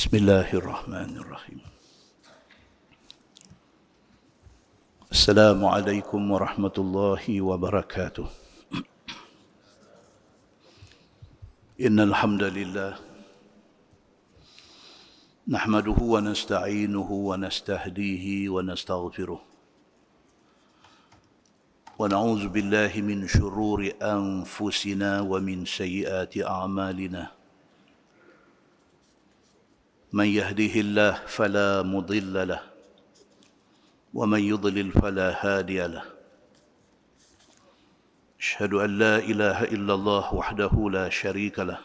Bismillahirrahmanirrahim. Assalamualaikum warahmatullahi wabarakatuh. Innal hamdalillah nahmaduhu wa nasta'inuhu wa nastahdihi wa nastaghfiruh. Wa na'udzu billahi min syururi anfusina wa min sayyiati a'malina. من يهده الله فلا مضل له ومن يضلل فلا هادي له أشهد أن لا إله إلا الله وحده لا شريك له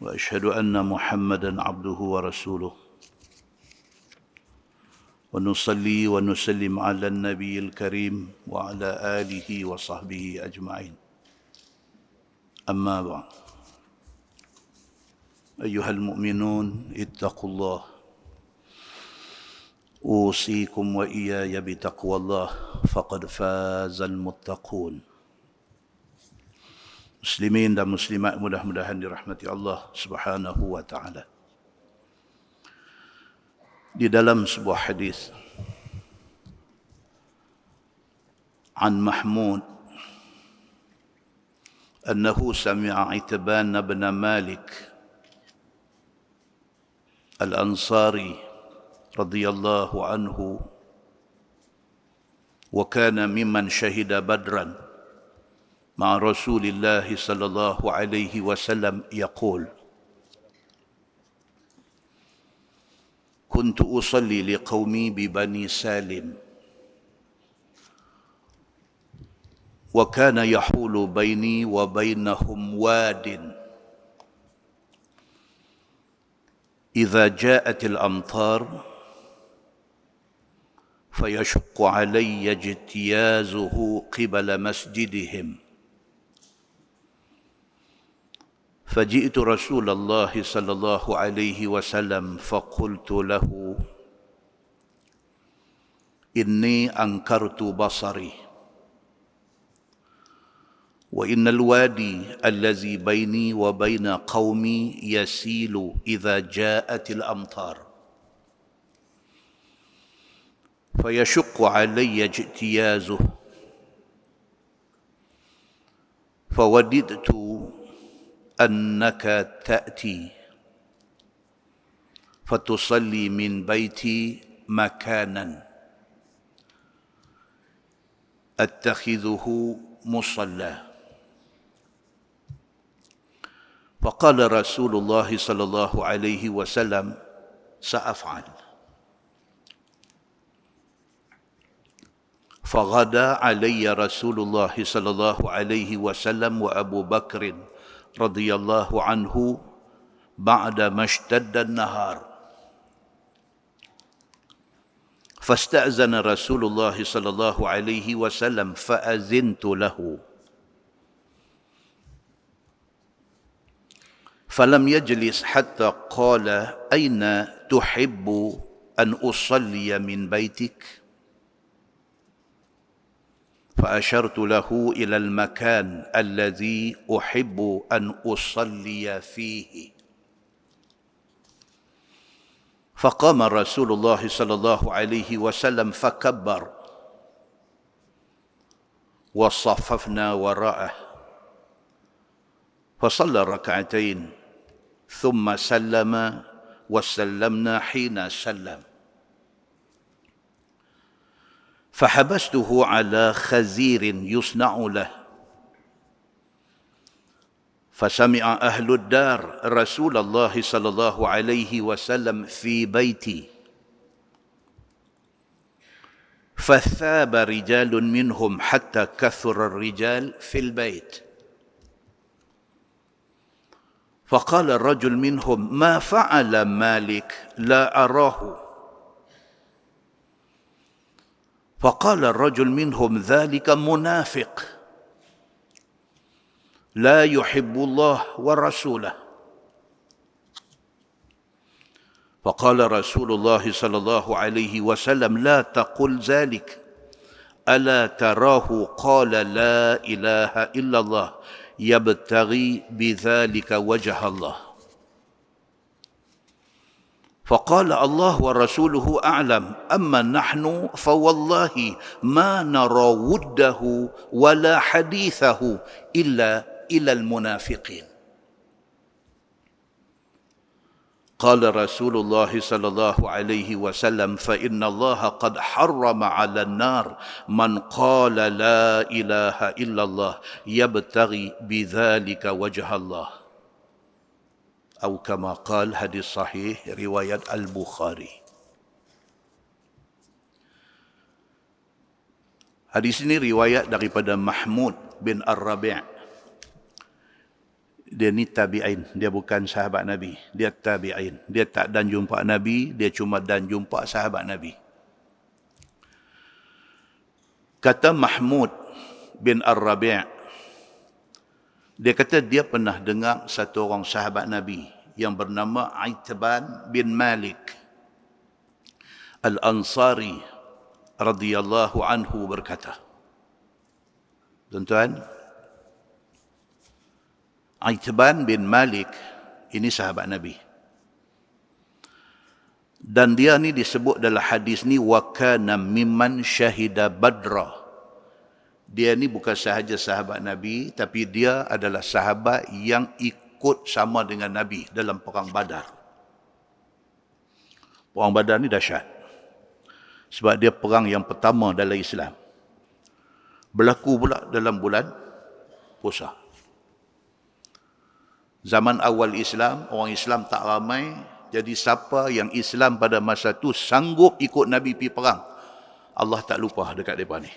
وأشهد أن محمدا عبده ورسوله ونصلي ونسلم على النبي الكريم وعلى آله وصحبه أجمعين أما بعد أيها المؤمنون اتقوا الله أوصيكم وإياي بتقوى الله فقد فاز المتقون. Muslimin dan muslimat mudah-mudahan dirahmati Allah Subhanahu wa taala. Di dalam sebuah hadis an Mahmud annahu sami'a Itban bin Malik الأنصاري رضي الله عنه وكان ممن شهد بدرا مع رسول الله صلى الله عليه وسلم يقول كنت أصلي لقومي ببني سالم وكان يحول بيني وبينهم واد إذا جاءت الأمطار فيشق علي اجتيازه قبل مسجدهم فجئت رسول الله صلى الله عليه وسلم فقلت له إني أنكرت بصري وإن الوادي الذي بيني وبين قومي يسيل إذا جاءت الأمطار فيشق علي اجتيازه فوددت أنك تأتي فتصلي من بيتي مكانا أتخذه مصلى فقال رسول الله صلى الله عليه وسلم سأفعل فغدا علي رسول الله صلى الله عليه وسلم وأبو بكر رضي الله عنه بعدما اشتد النهار فاستأذن رسول الله صلى الله عليه وسلم فأذنت له فلم يجلس حتى قال أين تحب أن أصلي من بيتك فأشرت له إلى المكان الذي أحب أن أصلي فيه فقام رسول الله صلى الله عليه وسلم فكبر وصففنا وراءه فصلى ركعتين ثم سلم وسلمنا حين سلم فحبسته على خزير يصنع له فسمع أهل الدار رسول الله صلى الله عليه وسلم في بيتي فثاب رجال منهم حتى كثر الرجال في البيت فقال الرجل منهم ما فعل مالك لا أراه فقال الرجل منهم ذلك منافق لا يحب الله ورسوله فقال رسول الله صلى الله عليه وسلم لا تقل ذلك ألا تراه قال لا إله إلا الله يبتغي بذلك وجه الله فقال الله ورسوله أعلم أما نحن فوالله ما نرى وده ولا حديثه إلا إلى المنافقين. قال رسول الله صلى الله عليه وسلم فإن الله قد حرم على النار من قال لا إله إلا الله يبتغي بذلك وجه الله أو كما قال. hadis sahih riwayat Al-Bukhari. Hadis ini riwayat daripada Mahmud bin Ar-Rabi'. Dia ni tabi'in, dia bukan sahabat Nabi, dia tabi'in. Dia tak dan jumpa Nabi, dia cuma dan jumpa sahabat Nabi. Kata Mahmud bin Ar-Rabi', dia kata dia pernah dengar satu orang sahabat Nabi yang bernama Aitban bin Malik Al-Ansari radhiyallahu anhu berkata, tuan-tuan, Aitban bin Malik ini sahabat Nabi. Dan dia ni disebut dalam hadis ni wa kana mimman syahida badra. Dia ni bukan sahaja sahabat Nabi, tapi dia adalah sahabat yang ikut sama dengan Nabi dalam perang Badar. Perang Badar ni dahsyat. Sebab dia perang yang pertama dalam Islam. Berlaku pula dalam bulan puasa. Zaman awal Islam, orang Islam tak ramai. Jadi siapa yang Islam pada masa tu sanggup ikut Nabi pergi perang, Allah tak lupa dekat mereka ni.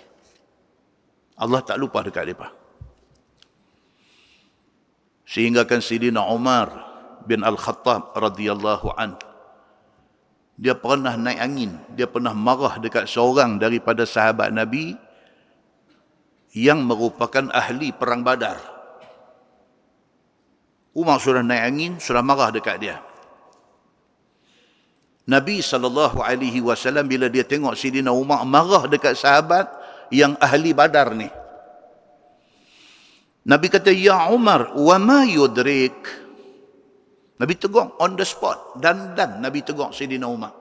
Allah tak lupa dekat mereka. Sehingga kan Sayyidina Umar bin Al-Khattab radhiyallahu an, dia pernah naik angin, dia pernah marah dekat seorang daripada sahabat Nabi yang merupakan ahli perang Badar. Umar sudah naik angin, sudah marah dekat dia. Nabi SAW bila dia tengok Sayyidina Umar marah dekat sahabat yang ahli Badar ni, Nabi kata, ya Umar, wa ma yudrik. Nabi tegur on the spot. Dan Nabi tegur Sayyidina Umar.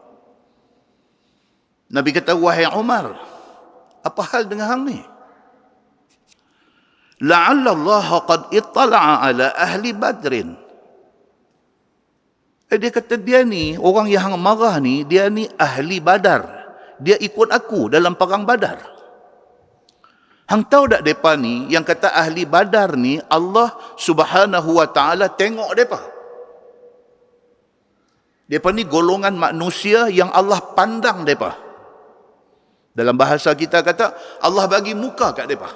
Nabi kata, wahai Umar, apa hal dengan hang ni? La'alla Allah qad ittala'a ala ahli Badrin. Dia kata dia ni, orang yang marah ni, dia ni ahli Badar. Dia ikut aku dalam perang Badar. Hang tahu tak mereka ni, yang kata ahli Badar ni, Allah Subhanahu wa ta'ala tengok mereka. Mereka ni golongan manusia yang Allah pandang mereka. Dalam bahasa kita kata, Allah bagi muka kat mereka.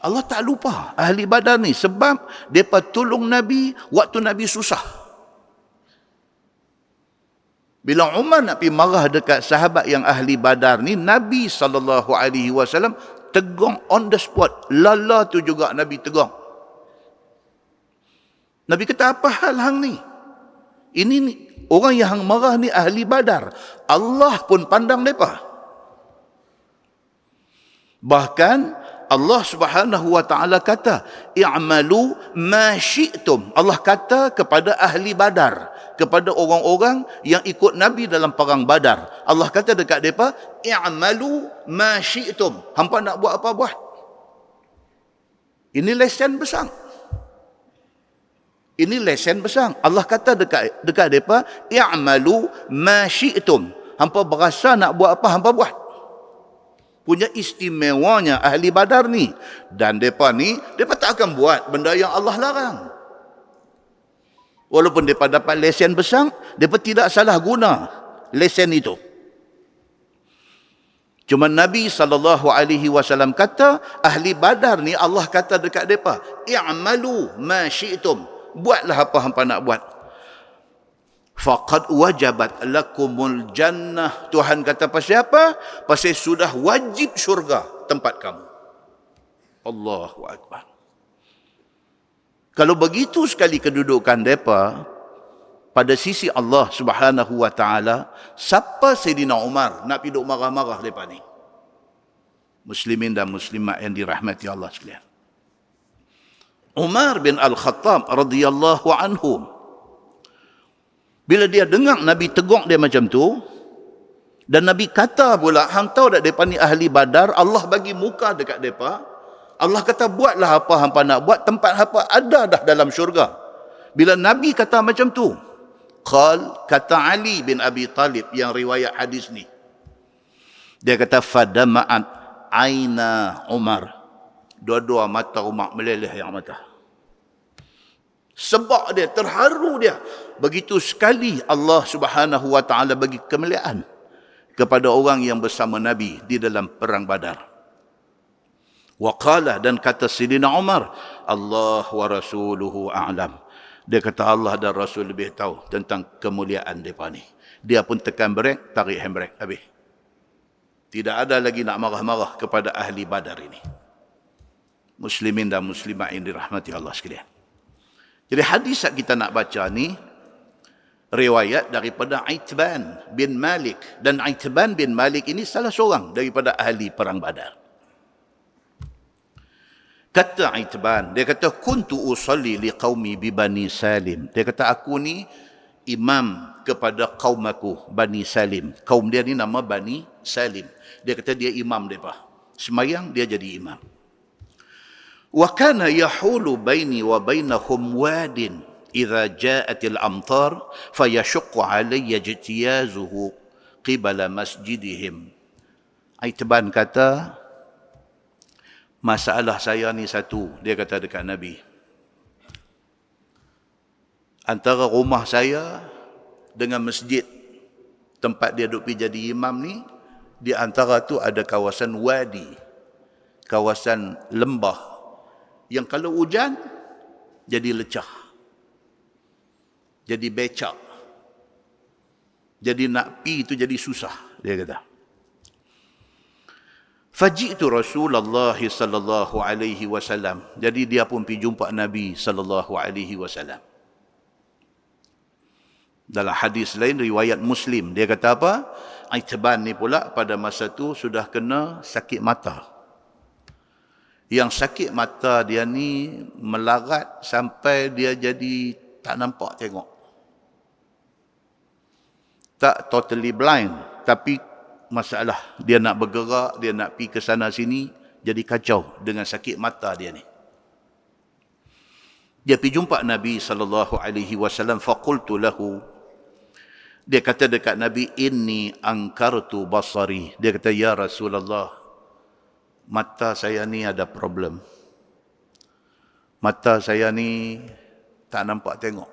Allah tak lupa ahli Badar ni sebab mereka tolong Nabi waktu Nabi susah. Bila Umar nak pergi marah dekat sahabat yang ahli Badar ni, Nabi SAW tegur on the spot. Lala tu juga Nabi tegur. Nabi kata, apa hal hang ni? Ini ni, orang yang hang marah ni ahli Badar. Allah pun pandang mereka. Bahkan Allah Subhanahu wa ta'ala kata, i'malu ma syi'tum. Allah kata kepada ahli Badar, kepada orang-orang yang ikut Nabi dalam perang Badar. Allah kata dekat mereka, i'malu ma syi'tum. Hampa nak buat apa buat. Ini lesen besar. Ini lesen besar. Allah kata dekat mereka, i'malu ma syi'tum. Hampa berasa nak buat apa, hampa buat. Punya istimewanya ahli Badar ni. Dan mereka ni, mereka tak akan buat benda yang Allah larang. Walaupun mereka dapat lesen besar, mereka tidak salah guna lesen itu. Cuma Nabi SAW kata, ahli Badar ni Allah kata dekat mereka, i'malu ma syi'tum. Buatlah apa hampa nak buat. Faqad wajabat lakumul jannah. Tuhan kata pasal apa? Pasal sudah wajib syurga tempat kamu. Allahu Akbar. Kalau begitu sekali kedudukan mereka pada sisi Allah Subhanahu wa ta'ala, siapa Sayyidina Umar nak pergi duk marah-marah mereka ni? Muslimin dan muslimat yang dirahmati Allah sekalian. Umar bin Al-Khattab radhiyallahu anhu, Bila dia dengar Nabi tegur dia macam tu, dan Nabi kata pula, hang tahu tak mereka ni ahli Badar, Allah bagi muka dekat mereka, Allah kata buatlah apa hampa nak buat, tempat hampa ada dah dalam syurga. Bila Nabi kata macam tu, kata Ali bin Abi Talib yang riwayat hadis ni, dia kata fadama'at aina Umar, dua-dua mata Umar meleleh yang mata. Sebab dia terharu dia. Begitu sekali Allah Subhanahu wa taala bagi kemuliaan kepada orang yang bersama Nabi di dalam perang Badar. Wa qala, dan kata Sidina Umar, Allah wa rasuluhu a'lam. Dia kata Allah dan Rasul lebih tahu tentang kemuliaan mereka ni. Dia pun tekan brek, tarik handbrake, habis. Tidak ada lagi nak marah-marah kepada ahli Badar ini. Muslimin dan muslimat yang dirahmati Allah sekalian. Jadi hadis yang kita nak baca ni riwayat daripada Itban bin Malik, dan Itban bin Malik ini salah seorang daripada ahli perang Badar. Kata Itban, dia kata kuntu usalli liqaumi bi Bani Salim. Dia kata aku ni imam kepada kaum aku, Bani Salim. Kaum dia ni nama Bani Salim. Dia kata dia imam mereka. Semayang dia jadi imam. Wa kana yahulu baini wa bainahum wadin idza ja'atil amtar fayashuqqu alayya jtiyazuhu qibala masjidihim. Itban kata, masalah saya ni satu, dia kata dekat Nabi. Antara rumah saya dengan masjid tempat dia duduk pergi jadi imam ni, di antara tu ada kawasan wadi, kawasan lembah, yang kalau hujan jadi lecah, jadi becak, jadi nak pi itu jadi susah, dia kata. Faji'tu Rasulullah sallallahu alaihi wasallam. Jadi dia pun pergi jumpa Nabi sallallahu alaihi wasallam. Dalam hadis lain riwayat Muslim, dia kata apa? Itban ni pula pada masa tu sudah kena sakit mata. Yang sakit mata dia ni melarat sampai dia jadi tak nampak tengok. Tak totally blind, tapi masalah dia nak bergerak, dia nak pergi ke sana sini, jadi kacau dengan sakit mata dia ni. Dia pergi jumpa Nabi sallallahu alaihi wasallam, faqultu lahu, dia kata dekat Nabi, inni ankartu basari. Dia kata, ya Rasulullah, mata saya ni ada problem. Mata saya ni tak nampak tengok,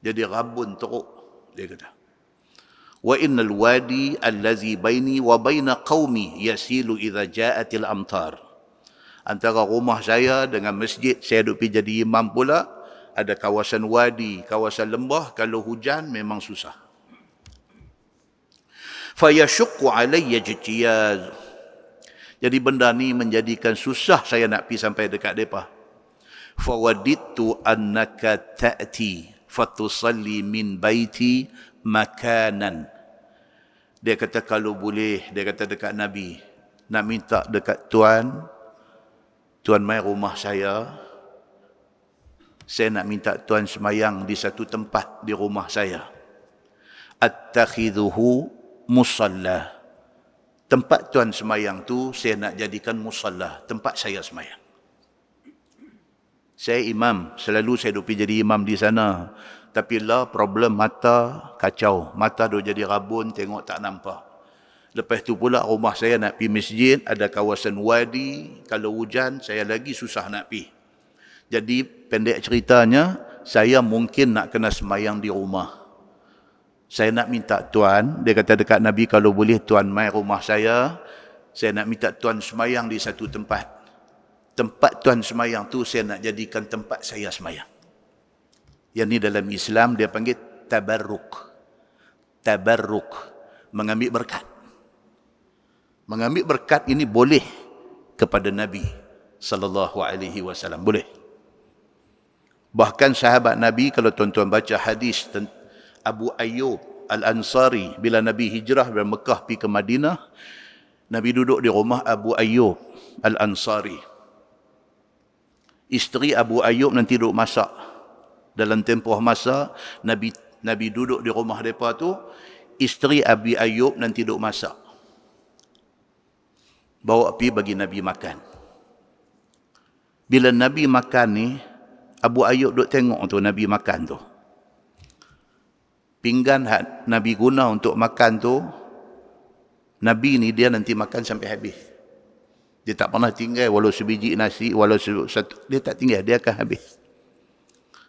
jadi rabun teruk, dia kata. Wa innal wadi allazi baini wa baina qaumi yasilu idza ja'atil amtar. Antara rumah saya dengan masjid saya duk pergi jadi imam pula, ada kawasan wadi, kawasan lembah, kalau hujan memang susah. Fayashuqqu alayya jtiyaz. Jadi benda ni menjadikan susah saya nak pergi sampai dekat depa. Fawadittu annaka ta'ti fatusalli min baiti makanan. Dia kata kalau boleh, dia kata dekat Nabi, nak minta dekat Tuan mai rumah saya nak minta Tuan semayang di satu tempat di rumah saya. Attakhidhuhu musalla. Tempat Tuan semayang tu saya nak jadikan musalla, tempat saya semayang. Saya imam, selalu saya duk pergi jadi imam di sana. Tapi lah problem mata kacau. Mata duk jadi rabun, tengok tak nampak. Lepas tu pula rumah saya nak pergi masjid, ada kawasan wadi. Kalau hujan, saya lagi susah nak pergi. Jadi pendek ceritanya, saya mungkin nak kena semayang di rumah. Saya nak minta Tuan, dia kata dekat Nabi, kalau boleh Tuan mai rumah saya nak minta Tuan semayang di satu tempat. Tempat Tuan semayang tu saya nak jadikan tempat saya semayang. Yang ni dalam Islam dia panggil tabarruk. Tabarruk, mengambil berkat. Mengambil berkat ini boleh kepada Nabi sallallahu alaihi wasallam, boleh. Bahkan sahabat Nabi, kalau tuan-tuan baca hadis Abu Ayyub Al-Ansari, bila Nabi hijrah dari Mekah pergi ke Madinah, Nabi duduk di rumah Abu Ayyub Al-Ansari. Isteri Abu Ayyub nanti duduk masak. Dalam tempoh masa, Nabi Nabi duduk di rumah mereka tu, isteri Abi Ayub nanti duduk masak. Bawa pergi bagi Nabi makan. Bila Nabi makan ni, Abu Ayub duduk tengok tu Nabi makan tu. Pinggan Nabi guna untuk makan tu, Nabi ni dia nanti makan sampai habis. Dia tak pernah tinggal walau sebiji nasi, walau satu, dia tak tinggal, dia akan habis.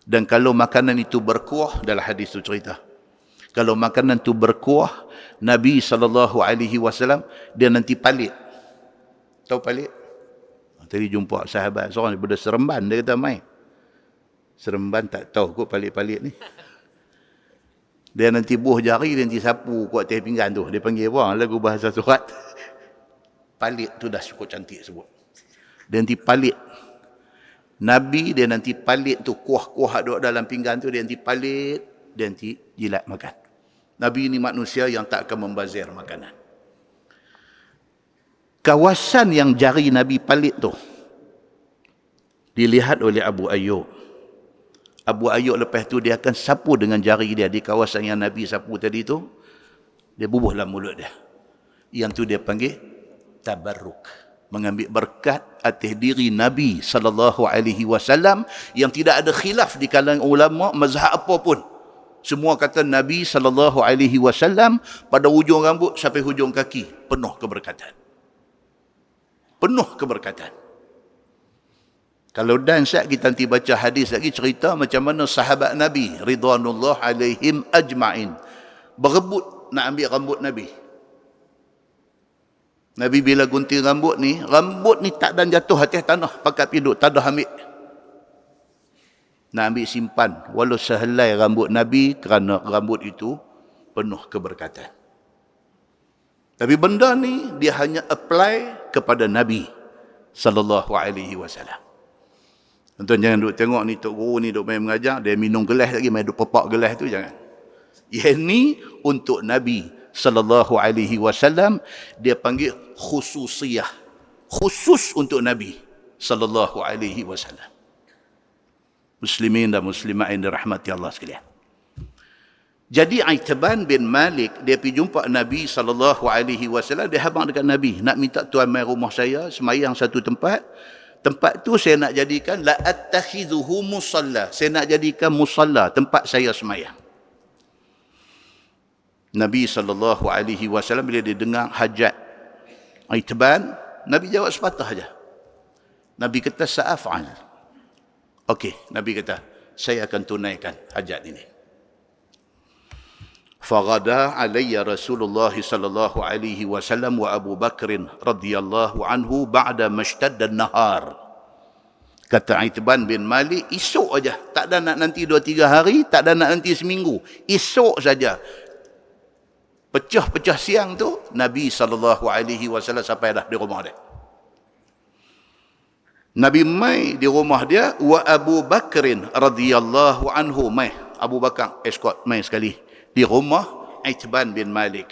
Dan kalau makanan itu berkuah, dalam hadis tu cerita, kalau makanan itu berkuah, Nabi SAW, dia nanti palit. Tahu palit? Tadi jumpa sahabat seorang daripada Seremban, dia kata, mai. Seremban tak tahu kot palit-palit ni. Dia nanti buh jari, dia nanti sapu kuat atas pinggan tu. Dia panggil apa? Lagu bahasa surat. Palit tu dah cukup cantik sebut. Dia nanti palit. Nabi dia nanti palit tu, kuah-kuah duduk dalam pinggan tu, dia nanti palit, dia nanti jilat makan. Nabi ni manusia yang tak akan membazir makanan. Kawasan yang jari Nabi palit tu dilihat oleh Abu Ayub. Abu Ayub lepas tu dia akan sapu dengan jari dia di kawasan yang Nabi sapu tadi tu. Dia bubuh dalam mulut dia. Yang tu dia panggil tabarruk. Mengambil berkat atas diri Nabi SAW yang tidak ada khilaf di kalangan ulama mazhab apa pun. Semua kata Nabi SAW pada hujung rambut sampai hujung kaki penuh keberkatan. Penuh keberkatan. Kalau dan saat kita nanti baca hadis lagi cerita macam mana sahabat Nabi ridwanullah alaihim ajma'in berebut nak ambil rambut Nabi. Nabi bila gunting rambut ni tak dan jatuh atas tanah pakat piduk, tak ada ambil. Nak ambil simpan walau sehelai rambut Nabi kerana rambut itu penuh keberkatan. Tapi benda ni dia hanya apply kepada Nabi sallallahu alaihi wasallam. Tuan jangan duk tengok ni tok guru ni duk main mengajar, dia minum gelas lagi, main duk pepak gelas tu, jangan. Yang ni untuk Nabi sallallahu alaihi wasallam, dia panggil khususiyah. Khusus untuk Nabi sallallahu alaihi wasallam. Muslimin dan muslimat yang dirahmati Allah sekalian. Jadi Aitban bin Malik dia pergi jumpa Nabi sallallahu alaihi wasallam, dia habaq dekat Nabi, nak minta tuan mai rumah saya semayang satu tempat. Tempat tu saya nak jadikan la attakhidhuhu musalla. Saya nak jadikan musalla, tempat saya semayang. Nabi SAW bila dia dengar hajat Aitban, Nabi jawab sepatah saja. Nabi kata sa'af'al. Okey, Nabi kata saya akan tunaikan hajat ini. Faghada alayya Rasulullah sallallahu alaihi wasallam wa Abu Bakr radhiyallahu anhu ba'da mashtadda an-nahar. Kata Aitban bin Malik, esok aja, tak ada nak nanti 2-3 hari, tak ada nak nanti seminggu, esok saja. Pecah-pecah siang tu Nabi sallallahu alaihi wasallam sampai dah di rumah dia. Nabi mai di rumah dia, wa Abu Bakr radhiyallahu anhu mai. Abu Bakar escort mai sekali di rumah Aitban bin Malik.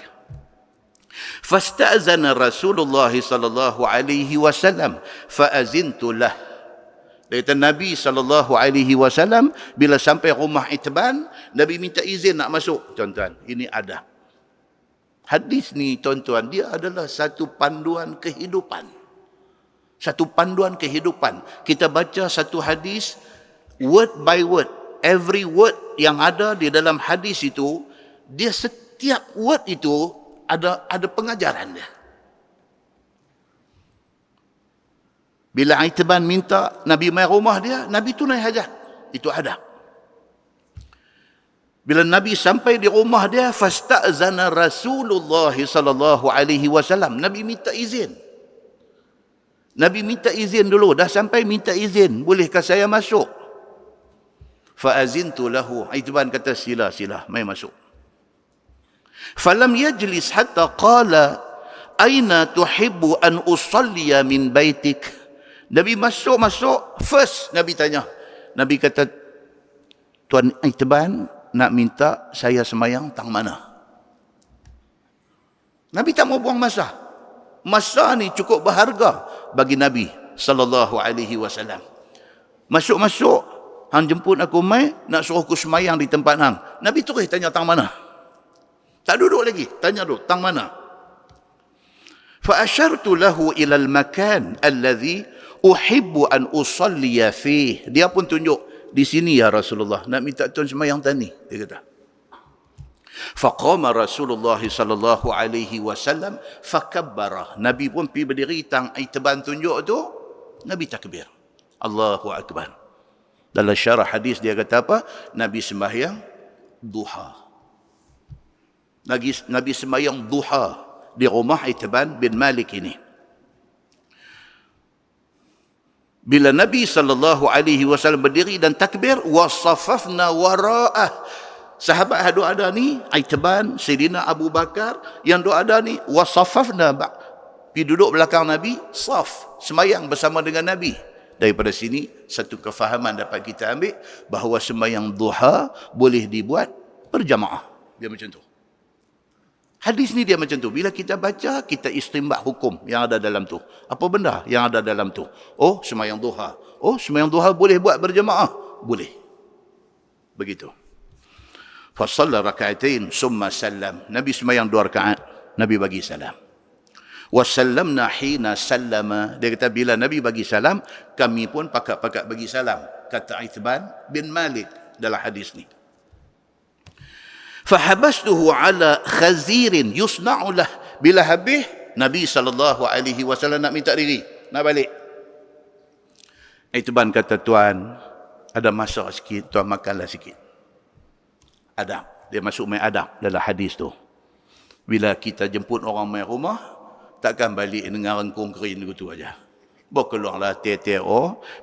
Fasta'zana Rasulullah sallallahu alaihi wasallam fa'azintu lah. Kata Nabi sallallahu alaihi wasallam bila sampai rumah Aitban, Nabi minta izin nak masuk. Tuan-tuan, ini adab. Hadis ni tuan-tuan, dia adalah satu panduan kehidupan. Satu panduan kehidupan. Kita baca satu hadis word by word. Every word yang ada di dalam hadis itu, dia setiap word itu ada pengajaran dia. Bila Aitban minta Nabi mai rumah dia, Nabi tunai hajat. Itu adab. Bila Nabi sampai di rumah dia, fasta'zana Rasulullah sallallahu alaihi wasallam. Nabi minta izin. Nabi minta izin dulu, dah sampai minta izin, bolehkah saya masuk? Fa'azintu lahu. Aitban kata sila, mai masuk. Falam yajlis hatta qala aina tuhibbu an usalliya min baitik. Nabi masuk, first Nabi tanya. Nabi kata, Tuan Aitban nak minta saya semayang tang mana? Nabi tak mau buang masa. Masa ni cukup berharga bagi Nabi sallallahu alaihi wasallam. Masuk-masuk hang jemput aku mai, nak suruh aku semayang di tempat hang. Nabi terus tanya tang mana. Tak duduk lagi, tanya dulu, tang mana. Fa asyartu lahu ila al-makan alladhi uhibbu an usalliya fih. Dia pun tunjuk, di sini ya Rasulullah, nak minta tuan semayang tani, dia kata. Faqama Rasulullah sallallahu alaihi wasallam fakabbara. Nabi pun pergi berdiri tang iteban tunjuk tu, Nabi takbir. Allahu akbar. Dalam syarah hadis dia kata apa? Nabi sembahyang duha. Nabi sembahyang duha di rumah Itban bin Malik ini. Bila Nabi sallallahu alaihi wasallam berdiri dan takbir, wasafafna wara'ah. Sahabat yang ada ni, Itban, Sayyidina Abu Bakar, yang ada ni, wasafafna, pergi duduk belakang Nabi, saf, sembahyang bersama dengan Nabi. Daripada sini, satu kefahaman dapat kita ambil bahawa sembahyang duha boleh dibuat berjamaah. Dia macam tu. Hadis ni dia macam tu. Bila kita baca, kita istinbat hukum yang ada dalam tu. Apa benda yang ada dalam tu? Oh, sembahyang duha. Oh, sembahyang duha boleh buat berjamaah? Boleh. Begitu. Fasalla raka'atain summa sallam. Nabi sembahyang 2 rakaat. Nabi bagi salam. Wasallamna hina sallama. Dia kata bila Nabi bagi salam, kami pun pakat-pakat bagi salam. Kata Itban bin Malik dalam hadis ni. Fahabastuhu ala khazirin yusna'u lah. Bila habis, Nabi SAW nak minta diri, nak balik. Itban kata, tuan, ada masak sikit, tuan makanlah sikit. Adab. Dia masuk main adab dalam hadis tu. Bila kita jemput orang main rumah, takkan balik dengan rengkung kering begitu aja. Bawa keluarlah teh-teh,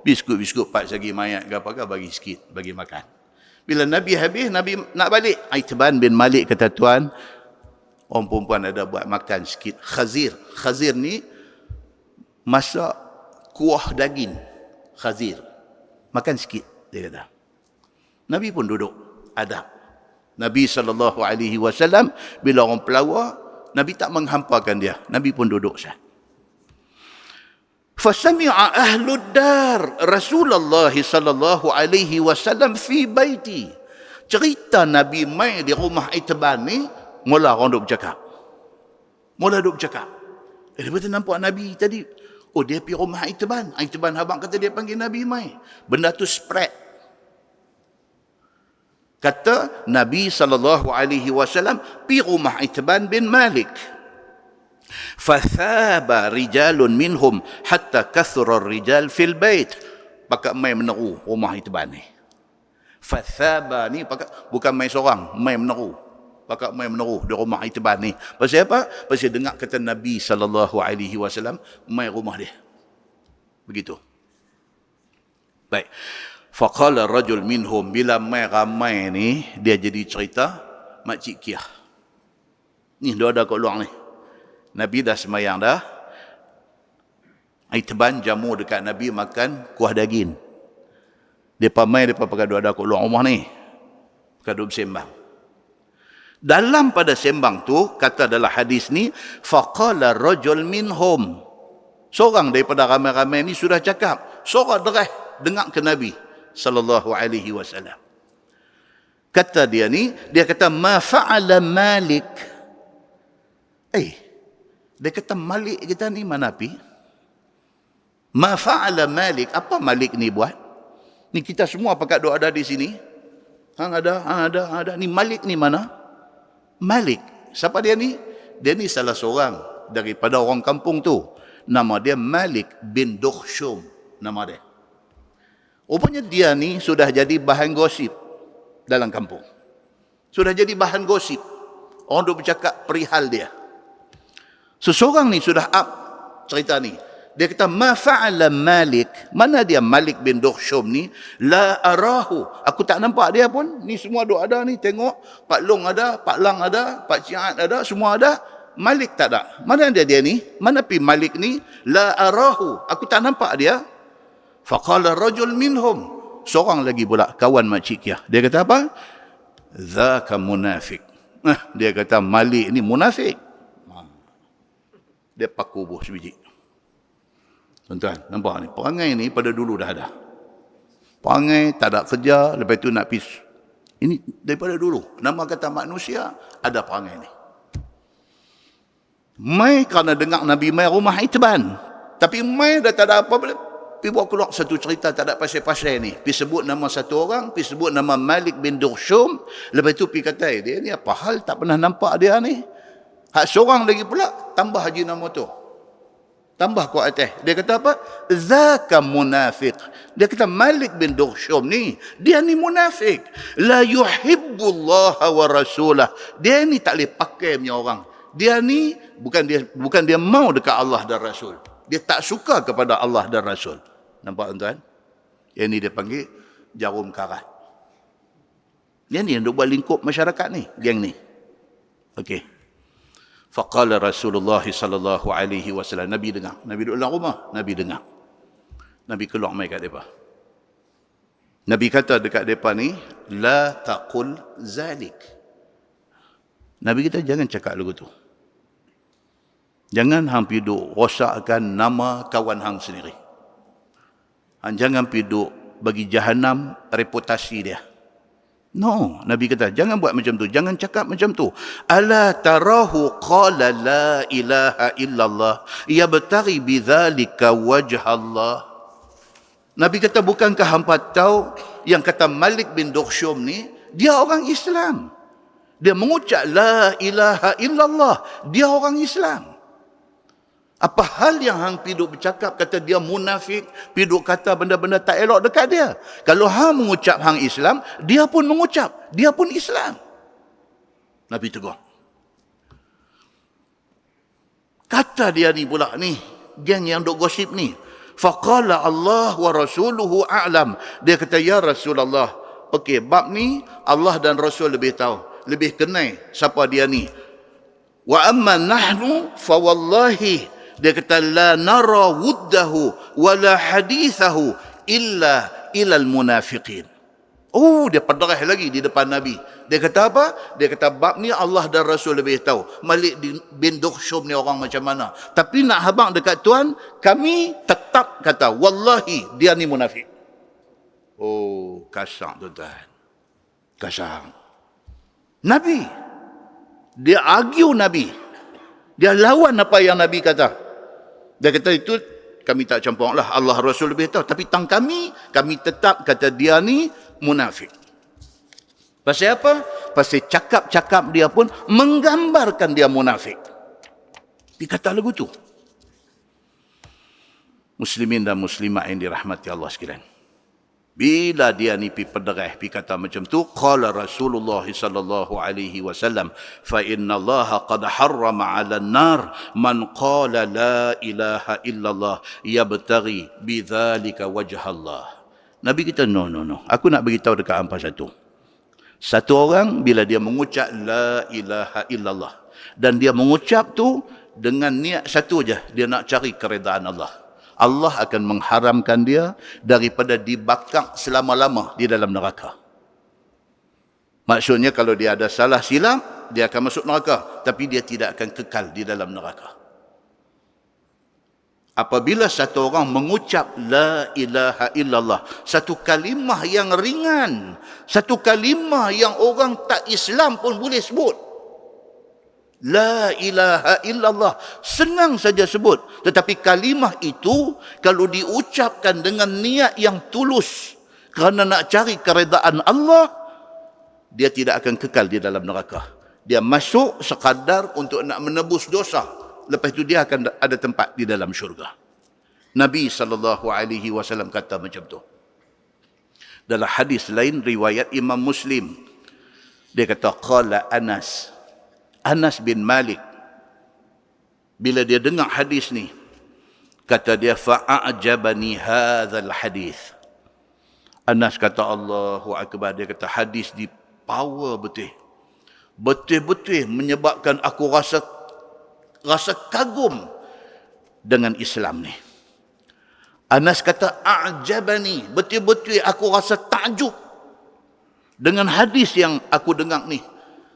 biskut-biskut pak sagi mayat ke apa-apa, bagi sikit, bagi makan. Bila Nabi habis, Nabi nak balik. Itban bin Malik kata, tuan, orang perempuan ada buat makan sikit. Khazir. Khazir ni masak kuah daging. Khazir. Makan sikit, dia kata. Nabi pun duduk. Adab. Nabi SAW, bila orang pelawar, Nabi tak menghampakan dia. Nabi pun duduk sah. Fasami'a ahlud dar Rasulullah sallallahu alaihi wasallam fi baiti. Cerita Nabi mai di rumah Itban ni, mula orang duk bercakap. Mula duk bercakap. Lepas tu nampak Nabi tadi, oh dia pergi rumah Itban. Itban habang kata dia panggil Nabi mai. Benda tu spread. Kata Nabi sallallahu alaihi wasallam pergi rumah Itban bin Malik. Fathaba rijalun minhum hatta kathura rijal fil bait. Pakak mai meneru rumah Itban ni. Fathaba ni pakak bukan mai seorang, mai meneru. Pakak mai meneru di rumah Itban ni. Pasal apa? Pasal dengar kata Nabi sallallahu alaihi wasallam mai rumah dia. Begitu. Baik. Faqala rajul minhum, bila mai ramai ni, dia jadi cerita makcik Kiah. Ni dia ada kat luar ni. Nabi dah semayang dah. Itban jamu dekat Nabi makan kuah daging. Dia pamai, dia pakai ada kat luar rumah ni. Pakai duduk sembang. Dalam pada sembang tu, kata dalam hadis ni, faqala rajul minhum. Seorang daripada ramai-ramai ni sudah cakap. Seorang derah dengar ke Nabi sallallahu alaihi wasallam. Kata dia ni, dia kata, ma fa'ala Malik. Dia kata Malik kita ni mana pi? Ma fa'ala Malik. Apa Malik ni buat? Ni kita semua pakat duk ada di sini. Hang ada. Ni Malik ni mana? Malik. Siapa dia ni? Dia ni salah seorang daripada orang kampung tu. Nama dia Malik bin Dukhshum. Nama dia. Rupanya dia ni sudah jadi bahan gosip dalam kampung. Sudah jadi bahan gosip. Orang duk bercakap perihal dia. Seseorang ni sudah up cerita ni. Dia kata, ma fa'ala Malik. Mana dia Malik bin Dukhshum ni? La arahu. Aku tak nampak dia pun. Ni semua duk ada ni. Tengok. Pak Long ada. Pak Lang ada. Pak Ciat ada. Semua ada. Malik tak ada. Mana dia ni? Mana pi Malik ni? La arahu. Aku tak nampak dia. Faqala rajul minhum. Seorang lagi pula kawan makcik Kiah. Dia kata apa? Zaka munafik. Dia kata Malik ni munafik. Dia paku buah sebiji. Tuan-tuan, nampak ni? Perangai ni pada dulu dah ada. Pangai, tak ada kerja, lepas tu nak pergi. Ini daripada dulu. Nama kata manusia, ada perangai ni. Mai kerana dengar Nabi mai rumah Itban. Tapi mai dah tak ada apa boleh. Pergi buat keluar satu cerita tak ada pasal-pasal ni. Pergi sebut nama satu orang, pergi sebut nama Malik bin Durshum. Lepas tu pergi kata, dia ni apa hal tak pernah nampak dia ni. Hak seorang lagi pula, tambah haji nama tu. Tambah kuat atas. Dia kata apa? Zaka munafiq. Dia kata Malik bin Durshum ni, dia ni munafik. La yuhibbullah wa rasulah. Dia ni tak boleh pakai punya orang. Dia ni bukan dia mau dekat Allah dan Rasul. Dia tak suka kepada Allah dan Rasul. Nampak tuan-tuan? Yang ni dia panggil jarum karat. Yang ni yang duk buat lingkup masyarakat ni, geng ni. Okey. Faqala Rasulullah sallallahu alaihi wasallam, Nabi dengar. Nabi duduk dalam rumah, Nabi dengar. Nabi keluar mai kat depa. Nabi kata dekat depa ni, la taqul zalik. Nabi kita jangan cakap lagu tu. Jangan hang pi duk rosakkan nama kawan hang sendiri. Hang jangan pi duk bagi jahanam reputasi dia. No, Nabi kata, jangan buat macam tu. Jangan cakap macam tu. Ala tarahu qala la ilaha illallah yabtaghi bidzalika wajha Allah. Nabi kata, bukankah hampa tahu yang kata Malik bin Durshum ni, dia orang Islam. Dia mengucap la ilaha illallah. Dia orang Islam. Apa hal yang hang piduk bercakap kata dia munafik, piduk kata benda-benda tak elok dekat dia. Kalau hang mengucap hang Islam, dia pun mengucap, dia pun Islam. Nabi tegur. Kata dia ni pula ni, geng yang duk gosip ni. Faqala Allah wa rasuluhu a'lam. Dia kata, ya Rasulullah, okey, bab ni Allah dan Rasul lebih tahu, lebih kenal siapa dia ni. Wa amma nahnu fa wallahi, dia kata la nara wuddahu wala hadithahu illa ilal munafiqin. Oh, dia pedarah lagi di depan Nabi. Dia kata apa? Dia kata bab ni Allah dan Rasul lebih tahu. Malik bin Durshum ni orang macam mana. Tapi nak habang dekat Tuan, kami tetap kata wallahi dia ni munafik. Oh, kasar tuan-tuan. Kasar. Nabi. Dia argue Nabi. Dia lawan apa yang Nabi kata. Dia kata itu kami tak campur lah. Allah Rasul lebih tahu. Tapi tang kami tetap kata dia ni munafik. Pasal apa? Pasal cakap-cakap dia pun menggambarkan dia munafik. Dia kata lagu tu. Muslimin dan muslimat yang dirahmati Allah sekalian. Bila dia ni pi pederah, pi kata macam tu, qala Rasulullah sallallahu alaihi wasallam, fa inna Allah qad harrama 'ala an-nar man qala la ilaha illallah yabtaghi bidzalika wajha Allah. Nabi kita no. Aku nak beritahu dekat hangpa satu. Satu orang bila dia mengucap la ilaha illallah dan dia mengucap tu dengan niat satu je, dia nak cari keredaan Allah. Allah akan mengharamkan dia daripada dibakar selama-lama di dalam neraka. Maksudnya kalau dia ada salah silap, dia akan masuk neraka. Tapi dia tidak akan kekal di dalam neraka. Apabila satu orang mengucap la ilaha illallah, satu kalimah yang ringan, satu kalimah yang orang tak Islam pun boleh sebut. La ilaha illallah, senang saja sebut. Tetapi kalimah itu kalau diucapkan dengan niat yang tulus kerana nak cari keredaan Allah, dia tidak akan kekal di dalam neraka. Dia masuk sekadar untuk nak menebus dosa. Lepas itu dia akan ada tempat di dalam syurga. Nabi SAW kata macam tu. Dalam hadis lain riwayat Imam Muslim, dia kata qala Anas bin Malik, bila dia dengar hadis ni, kata dia fa'ajabani hadzal hadis. Anas kata Allahu akbar, dia kata hadis di power betul. Betul-betul menyebabkan aku rasa kagum dengan Islam ni. Anas kata a'jabani, betul-betul aku rasa takjub dengan hadis yang aku dengar ni.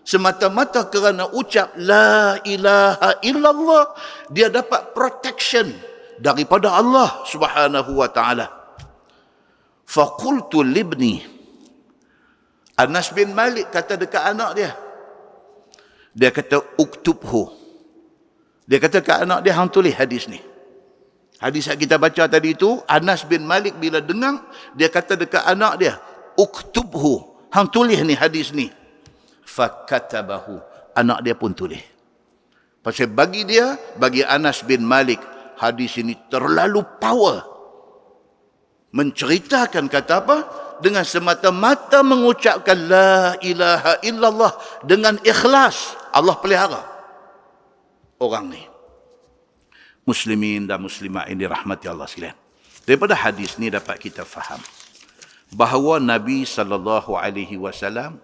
Semata-mata kerana ucap la ilaha illallah, dia dapat protection daripada Allah Subhanahu wa taala. Faqultu libni. Anas bin Malik kata dekat anak dia. Dia kata uktubhu. Dia kata ke anak dia, hang tulis hadis ni. Hadis yang kita baca tadi itu, Anas bin Malik bila dengar, dia kata dekat anak dia, uktubhu. Hang tulis ni hadis ni. Fakatabahu. Anak dia pun tulis. Pasal bagi dia, bagi Anas bin Malik, hadis ini terlalu power. Menceritakan kata apa? Dengan semata-mata mengucapkan la ilaha illallah dengan ikhlas, Allah pelihara orang ni. Muslimin dan muslimat ini dirahmati Allah sekalian. Daripada hadis ni dapat kita faham bahawa Nabi SAW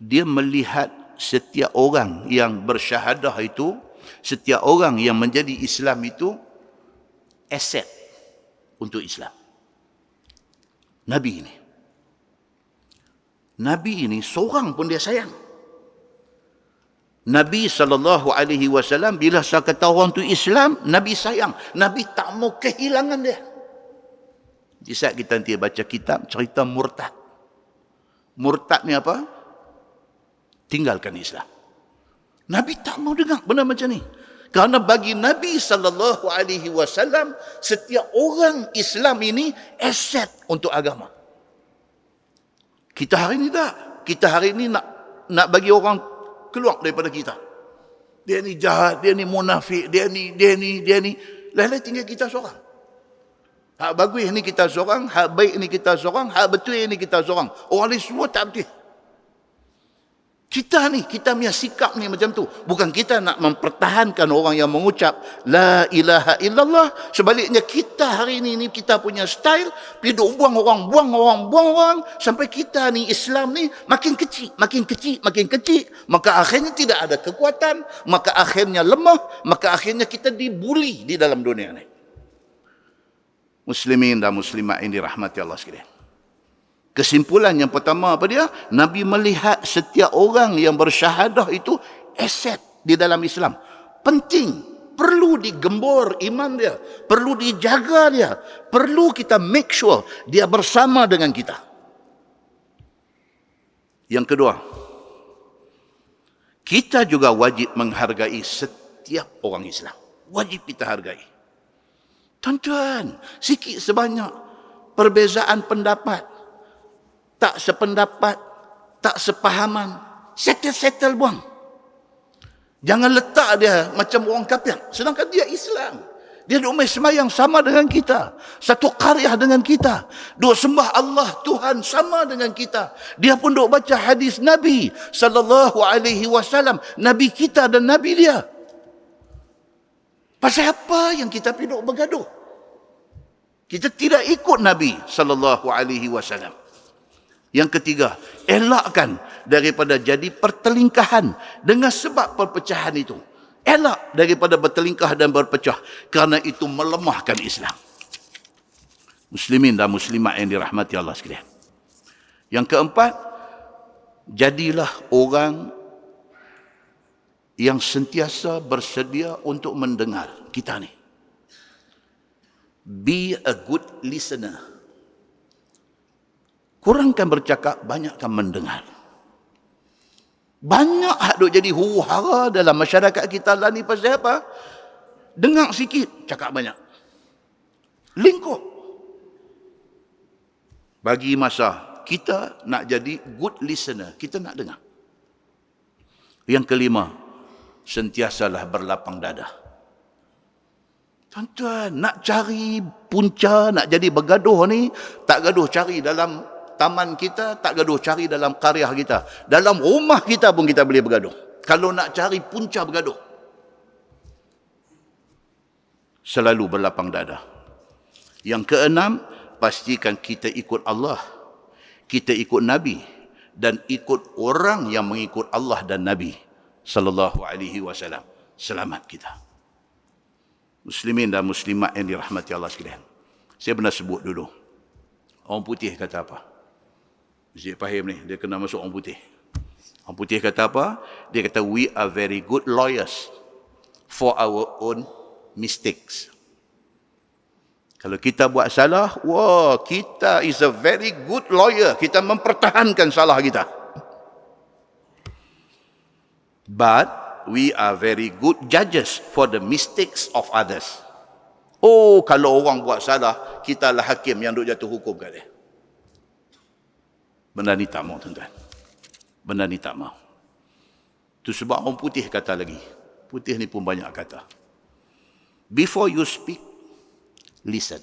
dia melihat setiap orang yang bersyahadah itu, setiap orang yang menjadi Islam itu aset untuk Islam. Nabi ini seorang pun dia sayang. Nabi SAW bila saya kata orang tu Islam, Nabi sayang. Nabi tak mau kehilangan dia. Di saat kita nanti baca kitab cerita murtad. Murtad ni apa? Tinggalkan Islam. Nabi tak mau dengar benda macam ni. Kerana bagi Nabi SAW, setiap orang Islam ini aset untuk agama. Kita hari ini tak. Kita hari ini nak bagi orang keluar daripada kita. Dia ni jahat, dia ni munafik, dia ni. Lain-lain tinggal kita seorang. Hak bagus ni kita seorang, hak baik ni kita seorang, hak betul ni kita seorang. Orang lain semua tak betul. Kita punya sikap ni macam tu. Bukan kita nak mempertahankan orang yang mengucap la ilaha illallah. Sebaliknya kita hari ini kita punya style, pergi duk buang orang. Sampai kita ni Islam ni makin kecil. Maka akhirnya tidak ada kekuatan. Maka akhirnya lemah. Maka akhirnya kita dibuli di dalam dunia ni. Muslimin dan muslimat ini dirahmati Allah sekalian. Kesimpulan yang pertama apa dia? Nabi melihat setiap orang yang bersyahadah itu aset di dalam Islam. Penting. Perlu digembor iman dia. Perlu dijaga dia. Perlu kita make sure dia bersama dengan kita. Yang kedua, kita juga wajib menghargai setiap orang Islam. Wajib kita hargai. Tuan-tuan, sikit sebanyak perbezaan pendapat, tak sependapat, tak sepahaman, settle buang. Jangan letak dia macam orang kafir, sedangkan dia Islam. Dia duk main semayang sama dengan kita, satu qaryah dengan kita, duk sembah Allah Tuhan sama dengan kita. Dia pun duk baca hadis Nabi SAW, Nabi kita dan Nabi dia. Pasal apa yang kita pergi duk bergaduh? Kita tidak ikut Nabi SAW. Yang ketiga, elakkan daripada jadi pertelingkahan dengan sebab perpecahan itu. Elak daripada bertelingkah dan berpecah, kerana itu melemahkan Islam. Muslimin dan muslimat yang dirahmati Allah sekalian. Yang keempat, jadilah orang yang sentiasa bersedia untuk mendengar kita ni. Be a good listener. Kurangkan bercakap, banyakkan mendengar. Banyak hak duk jadi huru-hara dalam masyarakat kita lah ni pasal apa? Dengar sikit, cakap banyak. Lingkup. Bagi masa kita nak jadi good listener, kita nak dengar. Yang kelima, sentiasalah berlapang dada. Tuan-tuan, nak cari punca, nak jadi bergaduh ni, tak gaduh cari dalam taman kita, tak gaduh cari dalam qaryah kita. Dalam rumah kita pun kita boleh bergaduh. Kalau nak cari punca bergaduh, selalu berlapang dada. Yang keenam, pastikan kita ikut Allah, kita ikut Nabi, dan ikut orang yang mengikut Allah dan Nabi SAW. Selamat kita. Muslimin dan muslimat yang dirahmati Allah sekalian. Saya pernah sebut dulu, orang putih kata apa? Masjid Fahim ni, dia kena masuk orang putih. Orang putih kata apa? Dia kata, we are very good lawyers for our own mistakes. Kalau kita buat salah, wah, kita is a very good lawyer. Kita mempertahankan salah kita. But we are very good judges for the mistakes of others. Oh, kalau orang buat salah, kitalah hakim yang duk jatuh hukum kat dia. Benda ni tak mau, tuan-tuan. Benda ni tak mau. Itu sebab orang putih kata lagi. Putih ni pun banyak kata. Before you speak, listen.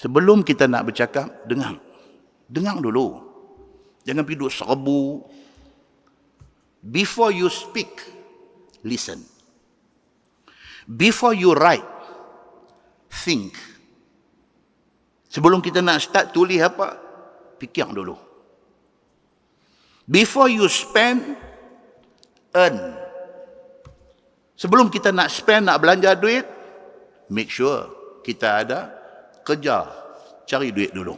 Sebelum kita nak bercakap, dengar. Dengar dulu. Jangan pergi duduk serbu. Before you speak, listen. Before you write, think. Sebelum kita nak start tulis apa, fikir dulu. Before you spend, earn. Sebelum kita nak spend, nak belanja duit, make sure kita ada kerja, cari duit dulu.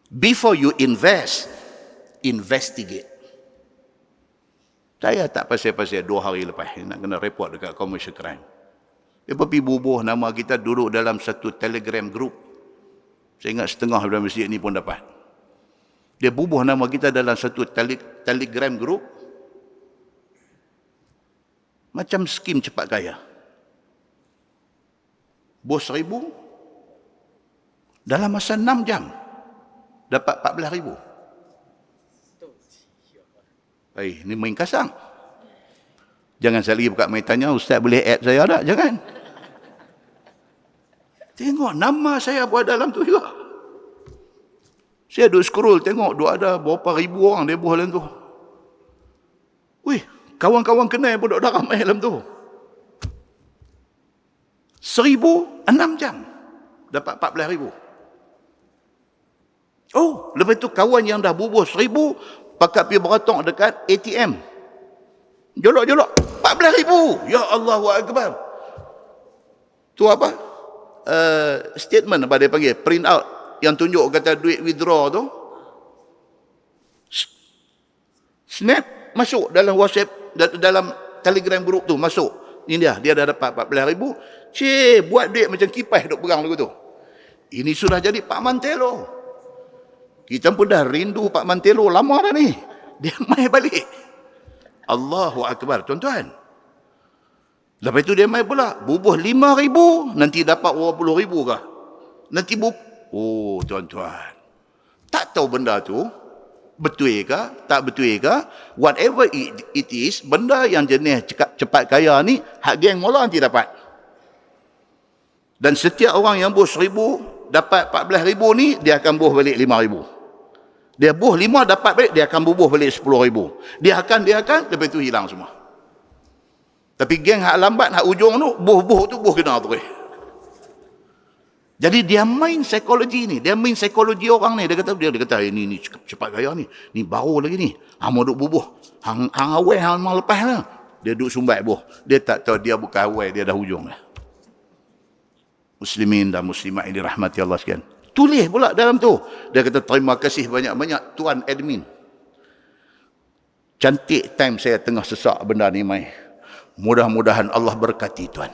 Before you invest, investigate. Saya tak pasal-pasal 2 hari lepas nak kena report dekat commercial crime. Dia pergi bubuh nama kita duduk dalam satu telegram group. Saya ingat setengah dalam masjid ni pun dapat. Dia bubuh nama kita dalam satu telegram group. Macam skim cepat kaya. Bos 1,000, dalam masa 6 jam, dapat 14,000. Ni main kasang. Jangan saya lagi buka main tanya, Ustaz boleh add saya tak? Jangan. Tengok nama saya buat dalam tu juga. Saya duduk scroll, tengok duk ada berapa ribu orang dia buat dalam tu. Wih, kawan-kawan kenal pun duk ramai dalam tu. 1,006 jam, dapat 14,000. Oh, lepas tu kawan yang dah bubuh 1,000, pakat pergi beratok dekat ATM. Jolok-jolok, 14,000. Ya Allahu Akbar. Tu apa? Statement apa dia panggil? Print out. Yang tunjuk kata duit withdraw tu. Snap, masuk dalam WhatsApp, dalam Telegram group tu, masuk. Ini dia dah dapat 14,000. Cik, buat duit macam kipas duk pegang lagu tu. Ini sudah jadi Pak Mantelo. Kita pun dah rindu Pak Mantelo lama dah ni. Dia mai balik. Allahu Akbar, tuan-tuan. Lepas itu dia mai pula. Bubuh 5,000, nanti dapat 20,000 kah? Nanti oh, tuan-tuan. Tak tahu benda tu betul ke, tak betul ke. Whatever it is, benda yang jenis cepat kaya ni, hak geng mula nanti dapat. Dan setiap orang yang buh 1,000, dapat 14,000 ni, dia akan buh balik 5,000. Dia buh 5 dapat balik, dia akan bubuh balik 10,000. Dia akan, lepas tu hilang semua. Tapi geng hak lambat, hak ujung tu, buh tu buh kena terus. Jadi dia main psikologi ni, dia main psikologi orang ni. Dia kata ini cepat gaya ni baru lagi ni. Hang mau duk bubuh, hang awal hang mau lepas lah. Dia duk sumbat buh. Dia tak tahu dia bukan awal, dia dah hujung lah. Muslimin dan muslimat yang dirahmati Allah sekalian. Tulis pula dalam tu. Dia kata terima kasih banyak-banyak Tuan Admin. Cantik time saya tengah sesak benda ni mai. Mudah-mudahan Allah berkati Tuan.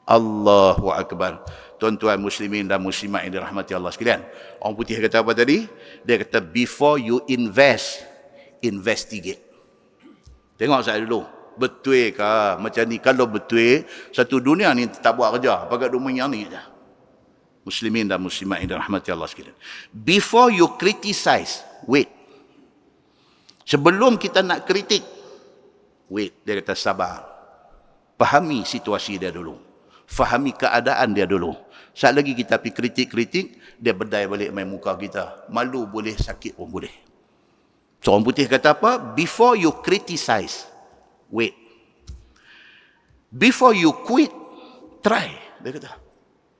Allahu Akbar. Tuan-tuan muslimin dan muslimat yang dirahmati Allah sekalian. Orang putih kata apa tadi? Dia kata before you invest, investigate. Tengok saya dulu. Betul ke macam ni? Kalau betul, satu dunia ni tak buat kerja. Pakat rumah yang ni je. Muslimin dan muslimat yang dirahmati Allah sekalian. Before you criticize, wait. Sebelum kita nak kritik, wait. Dia kata sabar. Fahami situasi dia dulu. Fahami keadaan dia dulu. Saat lagi kita pergi kritik-kritik, dia bedai balik main muka kita. Malu boleh, sakit pun boleh. So, orang putih kata apa? Before you criticize, wait. Before you quit, try. Dia kata.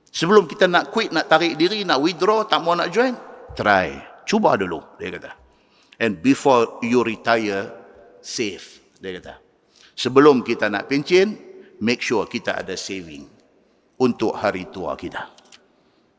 Sebelum kita nak quit, nak tarik diri, nak withdraw, tak mau nak join, try. Cuba dulu, dia kata. And before you retire, save. Dia kata. Sebelum kita nak pencen, make sure kita ada saving untuk hari tua kita.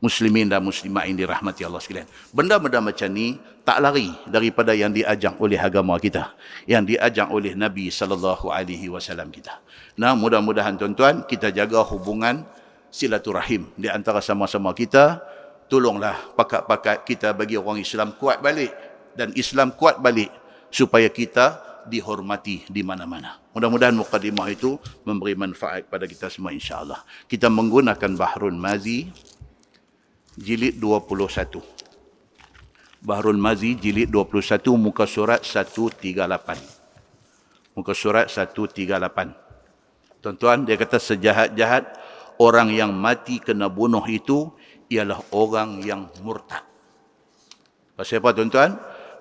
Muslimin dan muslimat yang dirahmati Allah sekalian. Benda-benda macam ni tak lari daripada yang diajak oleh agama kita, yang diajak oleh Nabi sallallahu alaihi wasallam kita. Nah, mudah-mudahan tuan-tuan kita jaga hubungan silaturahim di antara sama-sama kita. Tolonglah pakat-pakat kita bagi orang Islam kuat balik dan Islam kuat balik supaya kita dihormati di mana-mana. Mudah-mudahan mukadimah itu memberi manfaat kepada kita semua insya-Allah. Kita menggunakan Bahrul Mazi jilid 21. Bahrul Mazi jilid 21 muka surat 138. Muka surat 138. Tuan-tuan, dia kata sejahat-jahat orang yang mati kena bunuh itu ialah orang yang murtad. Pasal apa tuan-tuan?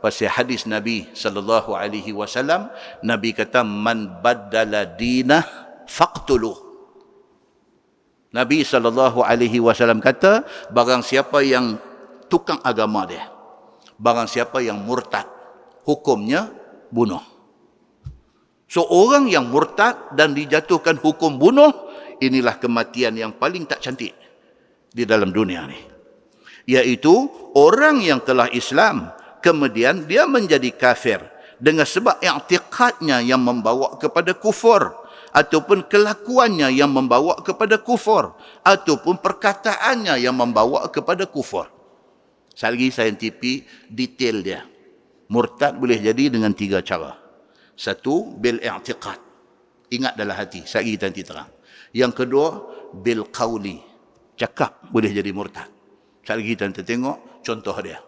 Pasal hadis Nabi sallallahu alaihi wasallam, Nabi kata man baddala dinah faqtuluh. Nabi sallallahu alaihi wasallam kata barang siapa yang tukang agama dia, barang siapa yang murtad, hukumnya bunuh. So orang yang murtad dan dijatuhkan hukum bunuh, inilah kematian yang paling tak cantik di dalam dunia ni. Iaitu orang yang telah Islam kemudian dia menjadi kafir dengan sebab i'tiqadnya yang membawa kepada kufur, ataupun kelakuannya yang membawa kepada kufur, ataupun perkataannya yang membawa kepada kufur. Sekali lagi saintifik detail dia. Murtad boleh jadi dengan 3 cara. Satu, bil i'tiqad. Ingat dalam hati. Sekali lagi nanti terang. Yang kedua, bil qawli. Cakap boleh jadi murtad. Sekali lagi nanti tengok contoh dia.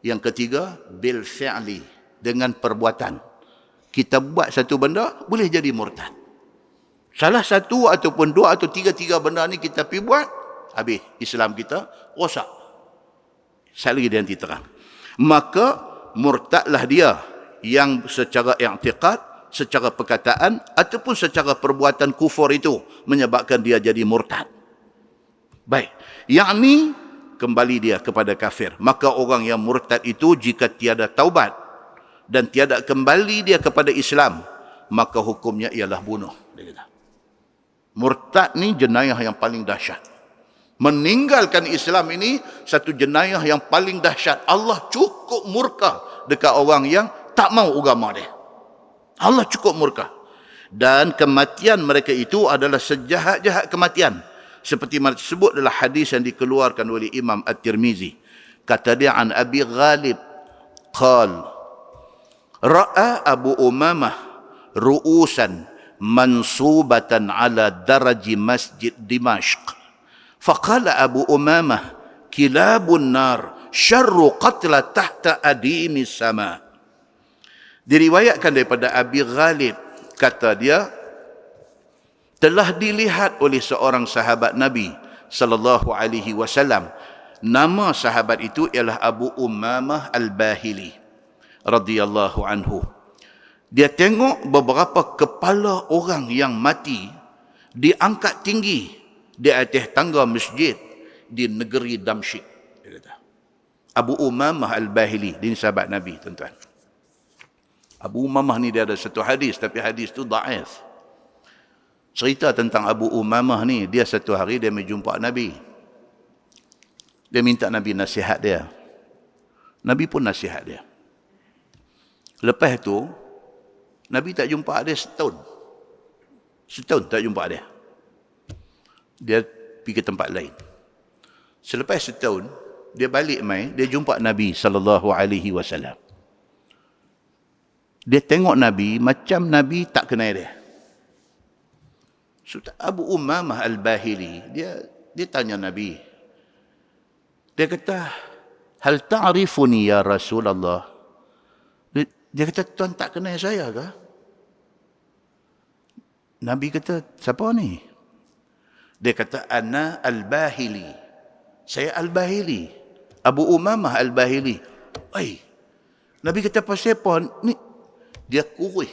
Yang ketiga, bil fi'li. Dengan perbuatan. Kita buat satu benda, boleh jadi murtad. Salah satu ataupun 2 atau 3 benda ni kita pergi buat, habis Islam kita rosak. Sekali lagi dia nanti terang. Maka murtadlah dia yang secara i'tiqad, secara perkataan ataupun secara perbuatan kufur itu menyebabkan dia jadi murtad. Baik, yakni kembali dia kepada kafir. Maka orang yang murtad itu jika tiada taubat dan tiada kembali dia kepada Islam, maka hukumnya ialah bunuh. Dia kata. Murtad ni jenayah yang paling dahsyat. Meninggalkan Islam ini satu jenayah yang paling dahsyat. Allah cukup murka dekat orang yang tak mau agama dia. Allah cukup murka. Dan kematian mereka itu adalah sejahat-jahat kematian. Seperti mana disebut dalam hadis yang dikeluarkan oleh Imam At-Tirmizi. Kata dia an Abi Ghalib qal ra'a Abu Umamah ru'usan mansubatan ala daraji masjid Dimashq. Faqala Abu Umamah kilabun nar syarru qatla tahta adimi sama. Diriwayatkan daripada Abi Ghalib, kata dia, telah dilihat oleh seorang sahabat Nabi sallallahu alaihi wasallam. Nama sahabat itu ialah Abu Umamah Al-Bahili radhiyallahu anhu. Dia tengok beberapa kepala orang yang mati diangkat tinggi di atas tangga masjid di negeri Damsyik. Abu Umamah Al-Bahili, ini sahabat Nabi, tuan-tuan. Abu Umamah ni dia ada satu hadis, tapi hadis tu dhaif. Cerita tentang Abu Umamah ni, dia satu hari dia menjumpa Nabi. Dia minta Nabi nasihat dia. Nabi pun nasihat dia. Lepas tu Nabi tak jumpa dia setahun. Setahun tak jumpa dia. Dia pergi ke tempat lain. Selepas setahun, dia balik mai, dia jumpa Nabi sallallahu alaihi wasallam. Dia tengok Nabi macam Nabi tak kenal dia. So, Abu Umamah Al-Bahili, dia tanya Nabi. Dia kata, "Hal ta'rifuni ya Rasulullah?" Dia kata, "Tuan tak kenal saya ke?" Nabi kata, "Siapa ni?" Dia kata, "Ana Al-Bahili." Saya Al-Bahili. Abu Umamah Al-Bahili. Nabi kata, "Pasal apa ni?" Dia kurih.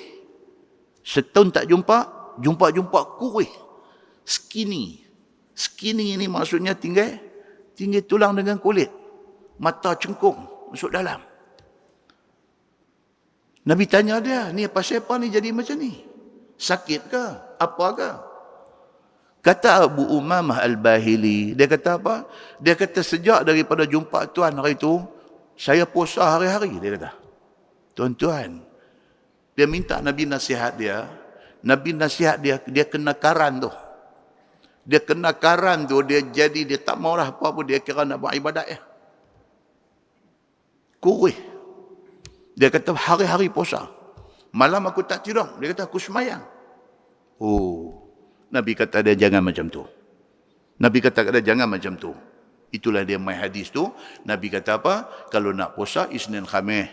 Setahun tak jumpa kurih. Skinny. Skinny ini maksudnya tinggal tulang dengan kulit. Mata cengkung masuk dalam. Nabi tanya dia, "Ni pasal apa ni jadi macam ni? Sakit ke? Apa ke?" Kata Abu Umamah Al-Bahili, dia kata apa? Dia kata sejak daripada jumpa tuan hari itu, saya puasa hari-hari, dia kata. Tuan-tuan, dia minta Nabi nasihat dia. Nabi nasihat dia, dia kena karan tu. Dia kena karan tu, dia tak maulah apa pun, dia kira nak buat ibadat ya. Kurih. Dia kata hari-hari puasa. Malam aku tak tidur. Dia kata aku semayang. Oh, Nabi kata dia jangan macam tu. Nabi kata dia jangan macam tu. Itulah dia mai hadis tu. Nabi kata apa? Kalau nak puasa Isnin Khamis.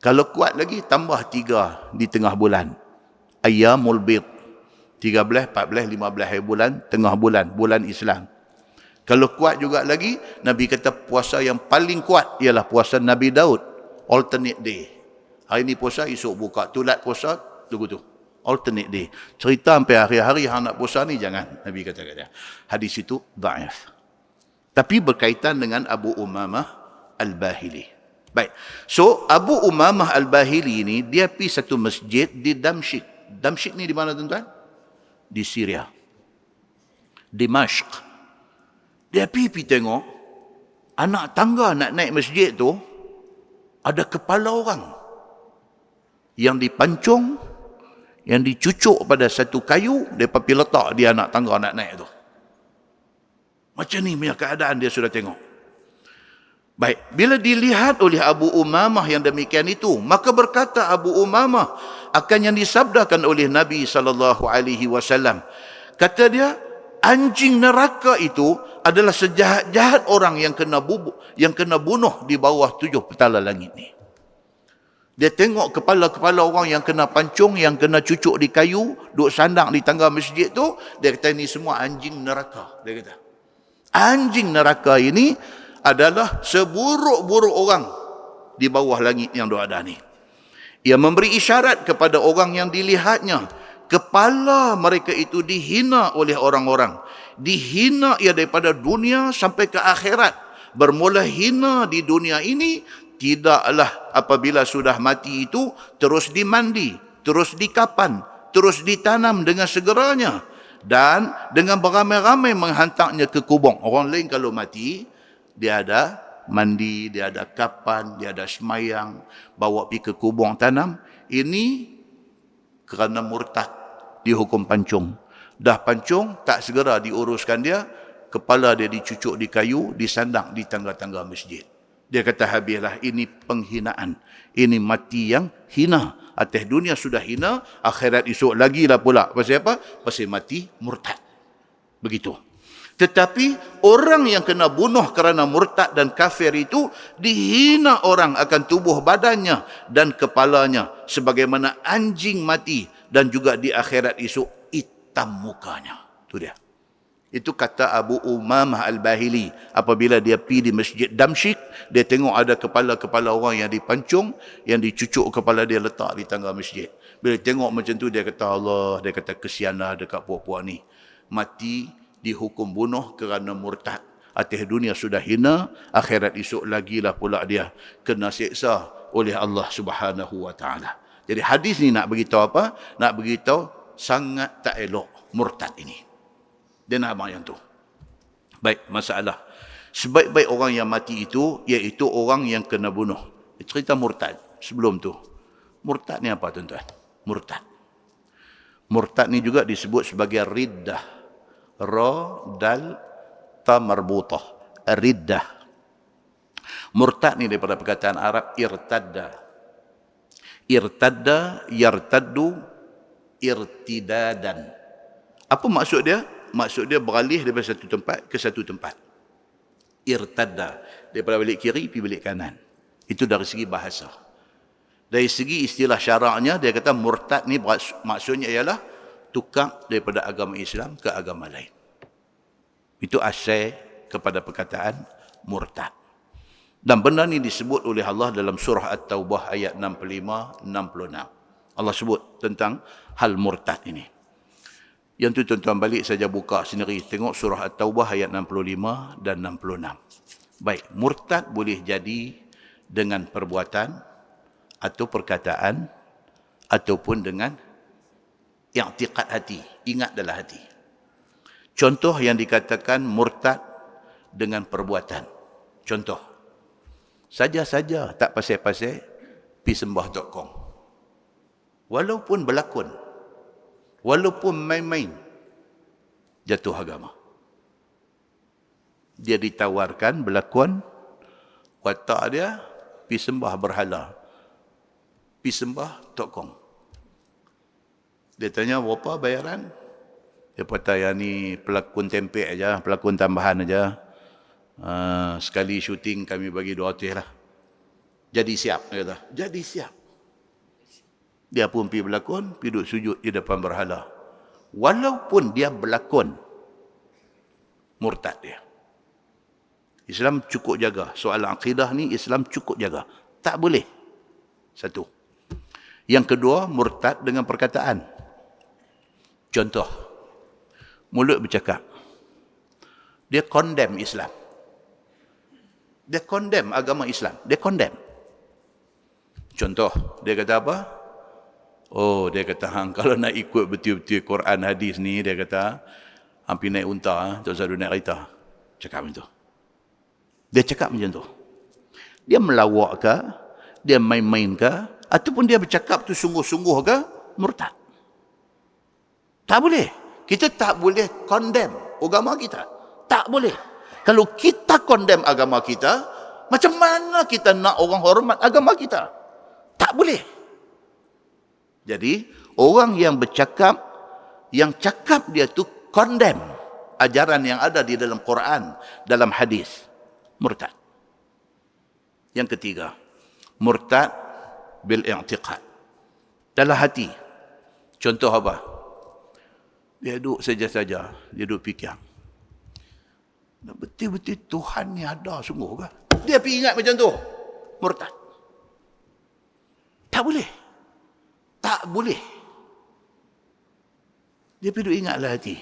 Kalau kuat lagi tambah 3 di tengah bulan. Ayyamul bid. 13, 14, 15 hari bulan, tengah bulan, bulan Islam. Kalau kuat juga lagi, Nabi kata puasa yang paling kuat ialah puasa Nabi Daud. Alternate day. Hari ni puasa, esok buka. Tulat puasa, tunggu tu. Alternate day. Cerita sampai hari-hari yang nak puasa ni, jangan. Nabi kata. Hadis itu dhaif. Tapi berkaitan dengan Abu Umamah Al-Bahili. Baik. So, Abu Umamah Al-Bahili ni, dia pergi satu masjid di Damsyik. Damsyik ni di mana tuan-tuan? Di Syria. Dimashq. Dia pergi tengok, anak tangga nak naik masjid tu, ada kepala orang yang dipancung, yang dicucuk pada satu kayu, mereka pergi letak di anak tangga nak naik tu. Macam ni punya keadaan dia sudah tengok. Baik, bila dilihat oleh Abu Umamah yang demikian itu, maka berkata Abu Umamah akan yang disabdakan oleh Nabi SAW. Kata dia, anjing neraka itu adalah sejahat-jahat orang yang kena bunuh di bawah 7 petala langit ni. Dia tengok kepala-kepala orang yang kena pancung, yang kena cucuk di kayu, duduk sandang di tangga masjid tu, dia kata ini semua anjing neraka. Dia kata, anjing neraka ini adalah seburuk-buruk orang di bawah langit yang ada ni. Ia memberi isyarat kepada orang yang dilihatnya, kepala mereka itu dihina oleh orang-orang. Dihina ia daripada dunia sampai ke akhirat. Bermula hina di dunia ini, tidaklah apabila sudah mati itu terus dimandi, terus dikapan, terus ditanam dengan segeranya, dan dengan beramai-ramai menghantarnya ke kubur. Orang lain kalau mati, dia ada mandi, dia ada kapan, dia ada semayang, bawa pergi ke kubur tanam. Ini kerana murtad, dihukum pancung. Dah pancung, tak segera diuruskan dia, kepala dia dicucuk di kayu, disandang di tangga-tangga masjid. Dia kata habislah, ini penghinaan. Ini mati yang hina. Atas dunia sudah hina, akhirat esok lagi lah pula. Pasal apa? Pasal mati murtad. Begitu. Tetapi orang yang kena bunuh kerana murtad dan kafir itu, dihina orang akan tubuh badannya dan kepalanya, sebagaimana anjing mati, dan juga di akhirat esok hitam mukanya. Itu dia. Itu kata Abu Umamah Al-Bahili. Apabila dia pergi di masjid Damsyik, dia tengok ada kepala-kepala orang yang dipancung, yang dicucuk kepala dia letak di tangga masjid. Bila tengok macam tu, dia kata Allah, dia kata kesianlah dekat puak-puak ni. Mati dihukum bunuh kerana murtad. Atas dunia sudah hina, akhirat esok lagilah pula dia kena seksa oleh Allah Subhanahu wa taala. Jadi hadis ni nak beritahu apa? Nak beritahu sangat tak elok murtad ini. Dia nak abang yang tu. Baik, masalah. Sebaik-baik orang yang mati itu, iaitu orang yang kena bunuh. Cerita murtad sebelum tu. Murtad ni apa tuan-tuan? Murtad. Murtad ni juga disebut sebagai riddah. Ra, dal, ta marbutah. Riddah. Murtad ni daripada perkataan Arab irtadda. Irtadda, yartaddu, irtidadan. Apa maksud dia? Maksud dia beralih daripada satu tempat ke satu tempat. Irtadda. Daripada balik kiri pergi balik kanan. Itu dari segi bahasa. Dari segi istilah syaraknya, dia kata murtad ni maksudnya ialah tukar daripada agama Islam ke agama lain. Itu asal kepada perkataan murtad. Dan benda ni disebut oleh Allah dalam surah At-Taubah ayat 65-66. Allah sebut tentang hal murtad ini. Yang tu tuan-tuan balik saja buka sendiri. Tengok surah At-Taubah ayat 65 dan 66. Baik, murtad boleh jadi dengan perbuatan atau perkataan ataupun dengan i'tiqad hati, ingat dalam hati. Contoh yang dikatakan murtad dengan perbuatan. Contoh. Saja-saja tak pasal-pasal pi sembah.com. Walaupun berlakon. Walaupun main-main. Jatuh agama. Dia ditawarkan berlakon. Watak dia pi sembah berhala. Pi sembah.com. Dia tanya berapa bayaran? Dia kata yang ni pelakon tempek aja, pelakon tambahan aja. Sekali syuting kami bagi 200 lah. Jadi siap, dia kata. Jadi siap. Dia pun pergi berlakon, pergi duduk sujud di depan berhala. Walaupun dia berlakon, murtad dia. Islam cukup jaga. Soal akidah ni Islam cukup jaga. Tak boleh. Satu. Yang kedua, murtad dengan perkataan. Contoh. Mulut bercakap. Dia condemn Islam. Dia condemn agama Islam. Dia condemn. Contoh, dia kata apa? Oh, dia kata, kalau nak ikut betul-betul Quran hadis ni, dia kata, hampir naik unta, tak usah naik kereta. Cakap macam tu. Dia cakap macam tu. Dia melawak ke? Dia main-main ke? Ataupun dia bercakap tu sungguh-sungguh ke? Murtad. Tak boleh. Kita tak boleh condemn agama kita. Tak boleh. Kalau kita condemn agama kita, macam mana kita nak orang hormat agama kita? Tak boleh. Jadi, orang yang bercakap, yang cakap dia tu condemn ajaran yang ada di dalam Quran, dalam hadis, murtad. Yang ketiga, murtad bil i'tiqad. Dalam hati. Contoh apa? Dia duduk saja-saja, dia duduk fikir. Betul-betul Tuhan ni ada sungguh ke? Dia pergi ingat macam tu. Murtad. Tak boleh. Tak boleh. Dia pergi ingatlah hati.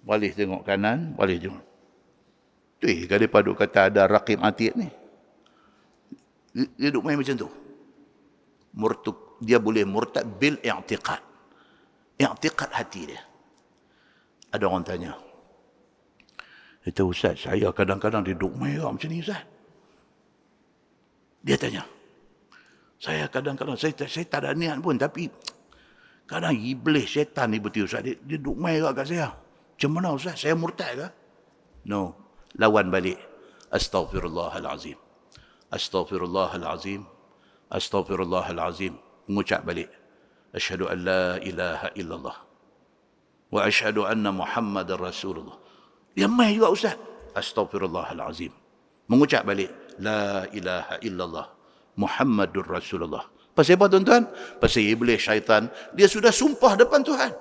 Balik tengok kanan, balik tengok. Kalau paduk kata ada raqib atid ni. Dia duduk main macam tu. Dia boleh murtad bil i'tiqad. I'tiqad hati dia. Ada orang tanya. Kata, Ustaz, saya kadang-kadang duduk main macam ni, Ustaz. Dia tanya. Saya kadang-kadang, saya tak ada niat pun, tapi kadang iblis, syaitan ni betul, Ustaz. Dia duduk main kat saya. Macam mana, Ustaz? Saya murtad ke? No. Lawan balik. Astaghfirullahalazim. Astaghfirullahalazim. Astaghfirullahalazim. Mengucap balik. Asyhadu an la ilaha illallah. Wa asyhadu anna Muhammadar Rasulullah. Dia main juga, Ustaz. Astaghfirullahalazim. Mengucap balik. La ilaha illallah. Muhammadur Rasulullah. Pasal apa, tuan-tuan? Pasal iblis syaitan, dia sudah sumpah depan Tuhan.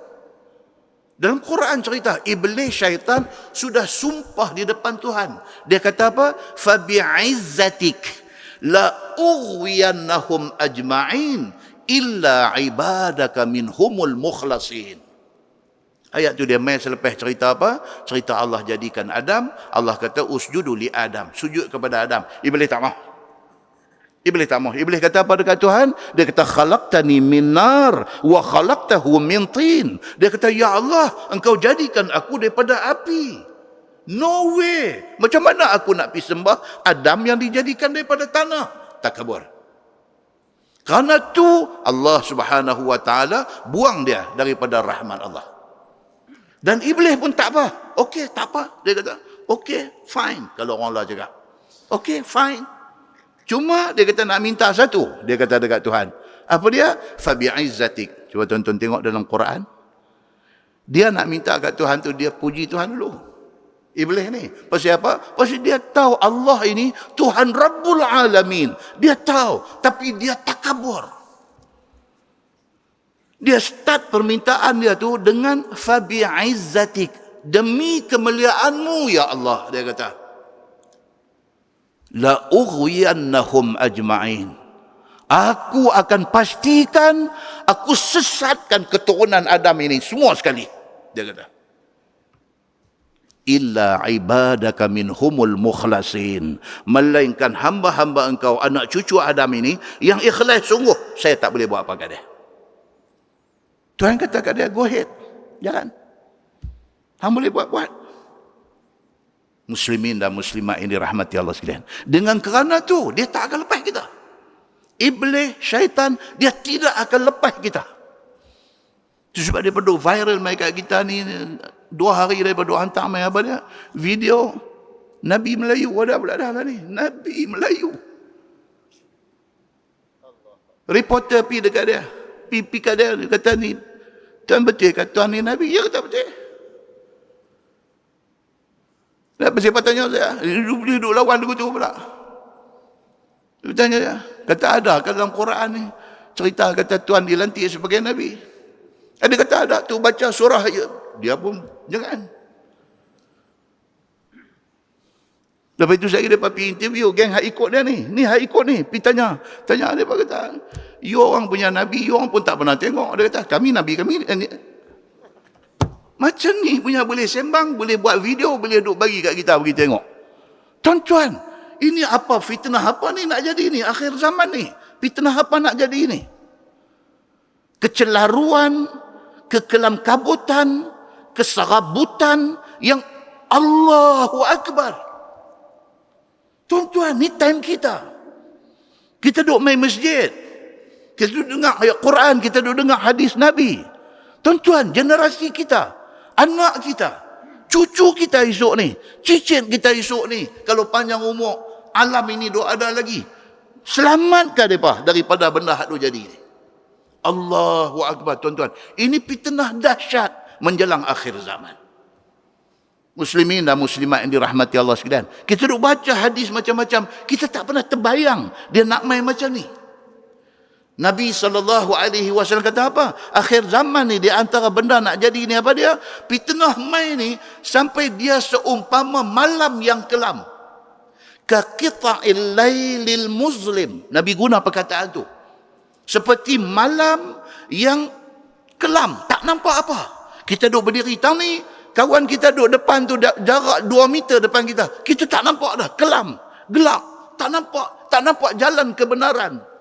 Dalam Quran cerita, iblis syaitan sudah sumpah di depan Tuhan. Dia kata apa? Fabi'izzatik la ughwiyannahum ajma'in illa ibadaka minhumul mukhlasin. Ayat tu dia main selepas cerita apa? Cerita Allah jadikan Adam. Allah kata usjudu li Adam. Sujud kepada Adam. Iblis tak mahu. Iblis tak mahu. Iblis kata apa dekat Tuhan? Dia kata khalaqtani min nar wa khalaqtahu min tin. Dia kata, ya Allah, engkau jadikan aku daripada api. No way. Macam mana aku nak pergi sembah Adam yang dijadikan daripada tanah? Takabur. Kerana tu Allah Subhanahu wa taala buang dia daripada rahmat Allah. Dan iblis pun tak apa. Okey, tak apa. Dia kata, okey, fine. Kalau orang Allah cakap. Okey, fine. Cuma dia kata nak minta satu. Dia kata dekat Tuhan. Apa dia? Fabi'izzatik. Cuba tuan-tuan tengok dalam Quran. Dia nak minta kat Tuhan tu, dia puji Tuhan dulu. Iblis ni. Pasal apa? Pasal dia tahu Allah ini Tuhan Rabbul Alamin. Dia tahu. Tapi dia takabur. Dia start permintaan dia tu dengan fabi'izzatik. Demi kemuliaanmu ya Allah. Dia kata. La ughwiyannahum ajma'in. Aku akan pastikan, aku sesatkan keturunan Adam ini semua sekali. Dia kata. Illa ibadaka minhumul mukhlasin. Melainkan hamba-hamba engkau, anak cucu Adam ini, yang ikhlas sungguh, saya tak boleh buat apa kat dia. Tuhan kata kat dia, go ahead, jalan. Hang boleh buat-buat. Muslimin dan muslimat yang dirahmati Allah sekalian. Dengan kerana tu, dia tak akan lepas kita. Iblis, syaitan, dia tidak akan lepas kita. Itu sebab dia perlu viral mai kat kita ni 2 hari daripada hantar mai apa dia? Video Nabi Melayu ada pula dah lah ni. Nabi Melayu. Reporter pergi dekat dia. Pergi kat dia, dia kata ni, tuan betul kat tuan ni Nabi? Ya kata betul. Siapa tanya saya? Dia duduk lawan dia tu pula. Dia tanya dia. Kata ada kat dalam Quran ni cerita kata Tuhan dilantik sebagai Nabi. Dia kata ada tu baca surah dia pun jangan. Lepas itu saya dia pergi interview geng hak ikut dia ni. Ni hak ikut ni. Pergi tanya dia kata, you orang punya Nabi, you orang pun tak pernah tengok. Dia kata, kami Nabi kami macam ni punya boleh sembang, boleh buat video, boleh duk bagi kat kita bagi tengok. Tuan-tuan, ini apa fitnah apa ni nak jadi ni akhir zaman ni? Fitnah apa nak jadi ni? Kecelaruan, kekelam-kabutan, keserabutan yang Allahu Akbar. Tuan-tuan, ni time kita. Kita duk main masjid. Kita duk dengar ayat Quran, kita duk dengar hadis Nabi. Tuan-tuan, generasi kita, anak kita, cucu kita esok ni, cicit kita esok ni, kalau panjang umur, alam ini doa ada lagi. Selamatkan mereka daripada benda hak tu jadi ni. Allahu Akbar, tuan-tuan. Ini fitnah dahsyat menjelang akhir zaman. Muslimin dan muslimat yang dirahmati Allah sekalian. Kita duk baca hadis macam-macam, kita tak pernah terbayang dia nak main macam ni. Nabi SAW kata apa? Akhir zaman ni, di antara benda nak jadi ni apa dia? Fitnah main ni sampai dia seumpama malam yang kelam. Kaqita'il lailil muzlim. Nabi guna perkataan tu. Seperti malam yang kelam, tak nampak apa. Kita duduk berdiri tang ni, kawan kita duduk depan tu jarak 2 meter depan kita. Kita tak nampak dah, kelam, gelap, tak nampak jalan kebenaran.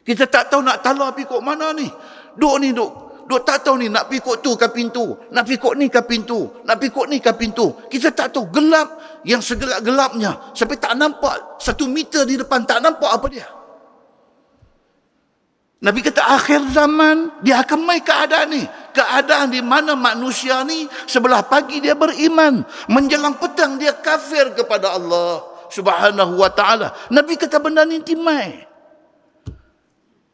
Kita tak tahu nak tala pergi kok mana ni. Duk tak tahu ni nak pergi kok tu ke pintu, nak pergi kok ni ke pintu, nak pergi kok ni ke pintu. Kita tak tahu, gelap yang segelap-gelapnya sampai tak nampak 1 meter di depan, tak nampak apa dia. Nabi kata akhir zaman dia akan mai keadaan ni. Keadaan di mana manusia ni sebelah pagi dia beriman, menjelang petang dia kafir kepada Allah Subhanahu wa taala. Nabi kata benda ni timai.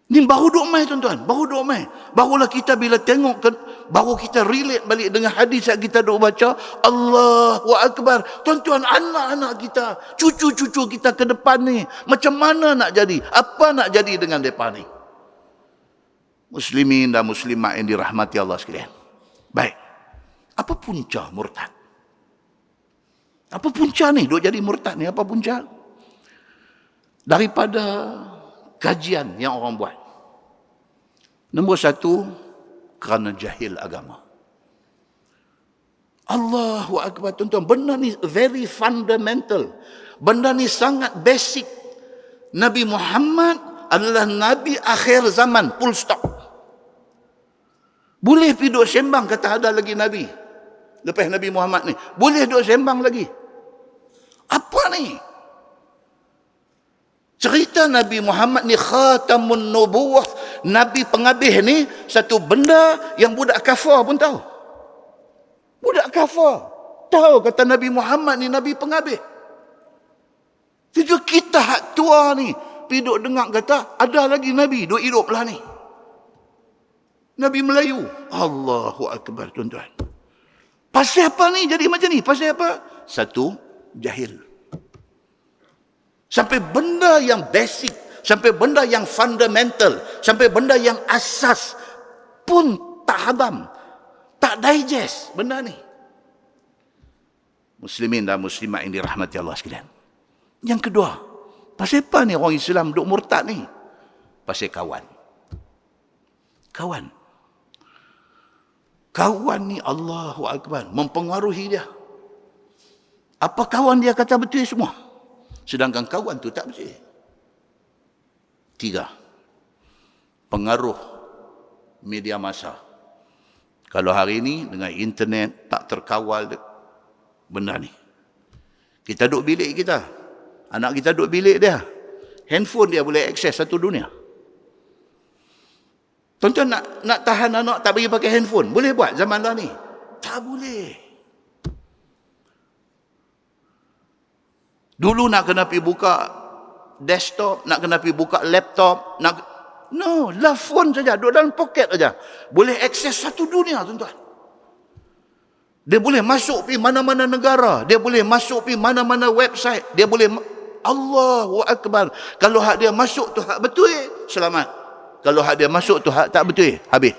Ni baru duk mai tuan-tuan, baru duk mai. Barulah kita bila tengok baru kita relate balik dengan hadis yang kita duk baca, Allahu Akbar. Tuan-tuan, anak-anak kita, cucu-cucu kita ke depan ni macam mana nak jadi? Apa nak jadi dengan depa ni? Muslimin dan muslimat yang dirahmati Allah sekalian. Baik. Apa punca murtad? Apa punca ni? Duk jadi murtad ni apa punca? Daripada kajian yang orang buat. Nombor 1, kerana jahil agama. Allahu Akbar, tuan-tuan. Benda ni very fundamental. Benda ni sangat basic. Nabi Muhammad adalah Nabi akhir zaman. Full stop. Boleh pergi duk sembang kata ada lagi Nabi. Lepas Nabi Muhammad ni. Boleh duk sembang lagi. Apa ni? Cerita Nabi Muhammad ni khatamun nubuwah. Nabi penghabis ni satu benda yang budak kafir pun tahu. Budak kafir tahu kata Nabi Muhammad ni Nabi penghabis. Tujuh kita hak tua ni pergi duk dengar kata ada lagi Nabi duk hidup lah ni. Nabi Melayu. Allahu Akbar, tuan-tuan. Pasal apa ni jadi macam ni? Pasal apa? 1, jahil. Sampai benda yang basic, sampai benda yang fundamental, sampai benda yang asas pun tak habam, tak digest benda ni. Muslimin dan muslimat yang dirahmati Allah sekalian. Yang kedua, pasal apa ni orang Islam duk murtad ni? Pasal kawan. Kawan ni Allahu Akbar mempengaruhi dia. Apa kawan dia kata betul semua, sedangkan kawan tu tak betul. 3, pengaruh media massa. Kalau hari ini dengan internet tak terkawal benda ni. Kita duduk bilik kita. Anak kita duduk bilik dia. Handphone dia boleh akses satu dunia. Tuan-tuan nak tahan anak tak bagi pakai handphone. Boleh buat zaman dah ni? Tak boleh. Dulu nak kena pergi buka desktop, nak kena pergi buka laptop, no, lah phone saja, duduk dalam poket saja. Boleh akses satu dunia, tuan-tuan. Dia boleh masuk pergi mana-mana negara, dia boleh masuk pergi mana-mana website, dia boleh Allahu Akbar. Kalau hak dia masuk tu hak betul, selamat. Kalau hak dia masuk tu hak tak betul, habis.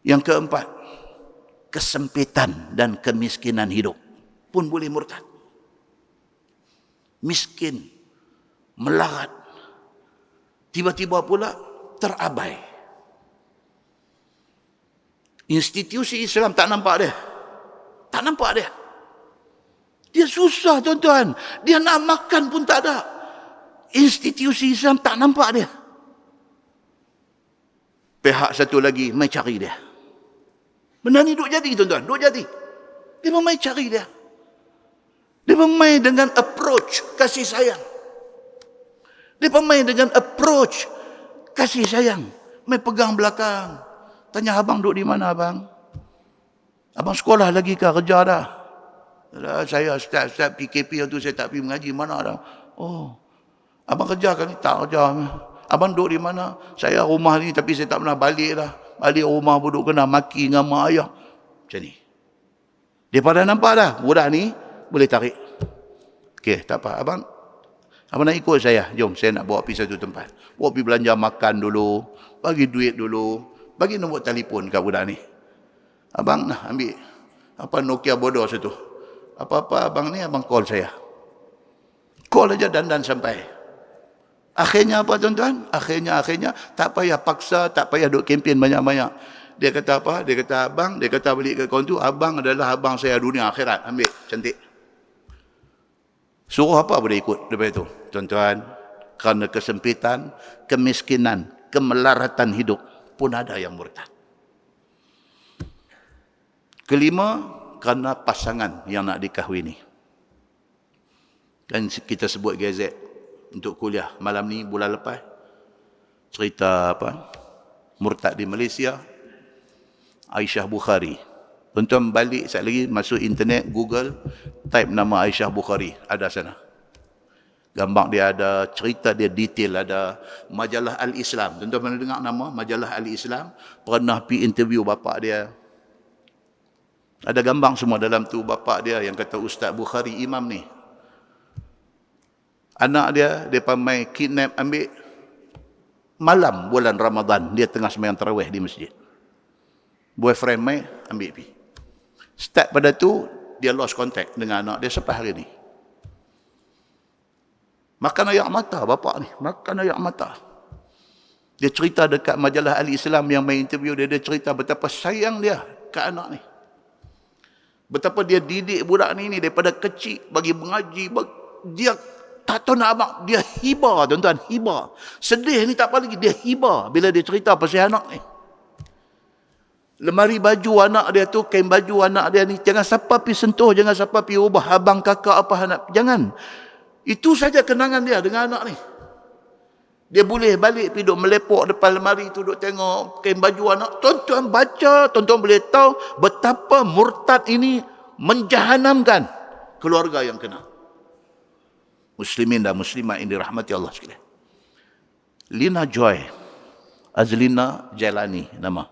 Yang keempat, kesempitan dan kemiskinan hidup pun boleh murtad. Miskin, melarat, tiba-tiba pula terabai. Institusi Islam tak nampak dia. Tak nampak dia. Dia susah, tuan-tuan. Dia nak makan pun tak ada. Institusi Islam tak nampak dia. Pihak satu lagi mai cari dia. Benda ni duk jadi, tuan-tuan, duk jadi. Dia mai cari dia. Dia mai dengan approach kasih sayang. Dia mai dengan approach kasih sayang. Mai pegang belakang. Tanya, abang duduk di mana, abang? Abang sekolah lagi ke, kerja dah? Saya start PKP tu saya tak pergi mengaji, mana dah? Oh, abang kerja kan? Tak kerja. Abang duduk di mana? Saya rumah ni tapi saya tak pernah balik dah. Balik rumah duduk kena maki dengan mak ayah. Macam ni. Dia pada nampak dah. Budak ni boleh tarik. Okey, tak apa. Abang nak ikut saya. Jom, saya nak bawa pergi satu tempat. Bawa pergi belanja makan dulu. Bagi duit dulu. Bagi nombor telefon kat budak ni. Abang nak ambil apa Nokia bodoh satu. Apa-apa abang ni, abang call saya. Call aja dandan sampai. Akhirnya apa, tuan-tuan? Akhirnya tak payah paksa, tak payah duk kempen banyak-banyak. Dia kata apa? Dia kata abang, dia kata balik ke kawan tu, abang adalah abang saya dunia akhirat. Ambil, cantik. Suruh apa boleh ikut daripada itu, tuan-tuan? Kerana kesempitan, kemiskinan, kemelaratan hidup pun ada yang murtad. Kelima, kerana pasangan yang nak dikahwini. Dan kita sebut gazet untuk kuliah malam ni, bulan lepas, cerita apa? Murtad di Malaysia, Aisyah Bukhari. Tuan-tuan balik sekali lagi, masuk internet, Google, type nama Aisyah Bukhari, ada sana. Gambar dia ada, cerita dia detail ada. Majalah Al-Islam. Tuan-tuan pernah dengar nama Majalah Al-Islam? Pernah pergi interview bapak dia. Ada gambar semua dalam tu bapak dia yang kata Ustaz Bukhari imam ni. Anak dia, dia pamai kidnap ambil malam bulan Ramadan. Dia tengah sembahyang tarawih di masjid. Boyfriend mai ambil pergi. Start pada tu, dia lost contact dengan anak dia sampai hari ni. Makan air mata bapak ni. Makan air mata. Dia cerita dekat majalah Al-Islam yang main interview dia. Dia cerita betapa sayang dia ke anak ni. Betapa dia didik budak ni daripada kecil. Bagi mengaji. Dia tak tahu nak abang. Dia hibah, tuan-tuan. Hibah. Sedih ni tak apa lagi. Dia hibah bila dia cerita pasal anak ni. Lemari baju anak dia tu, kain baju anak dia ni. Jangan siapa pergi sentuh. Jangan siapa pergi ubah. Abang, kakak, apa anak. Jangan. Itu saja kenangan dia dengan anak ni. Dia boleh balik pergi duduk melepok depan lemari tu, duduk tengok kain baju anak. Tuan-tuan baca, tuan-tuan boleh tahu betapa murtad ini menjahanamkan keluarga yang kena. Muslimin dan muslimat yang dirahmati Allah sekalian. Lina Joy, Azlina Jailani nama.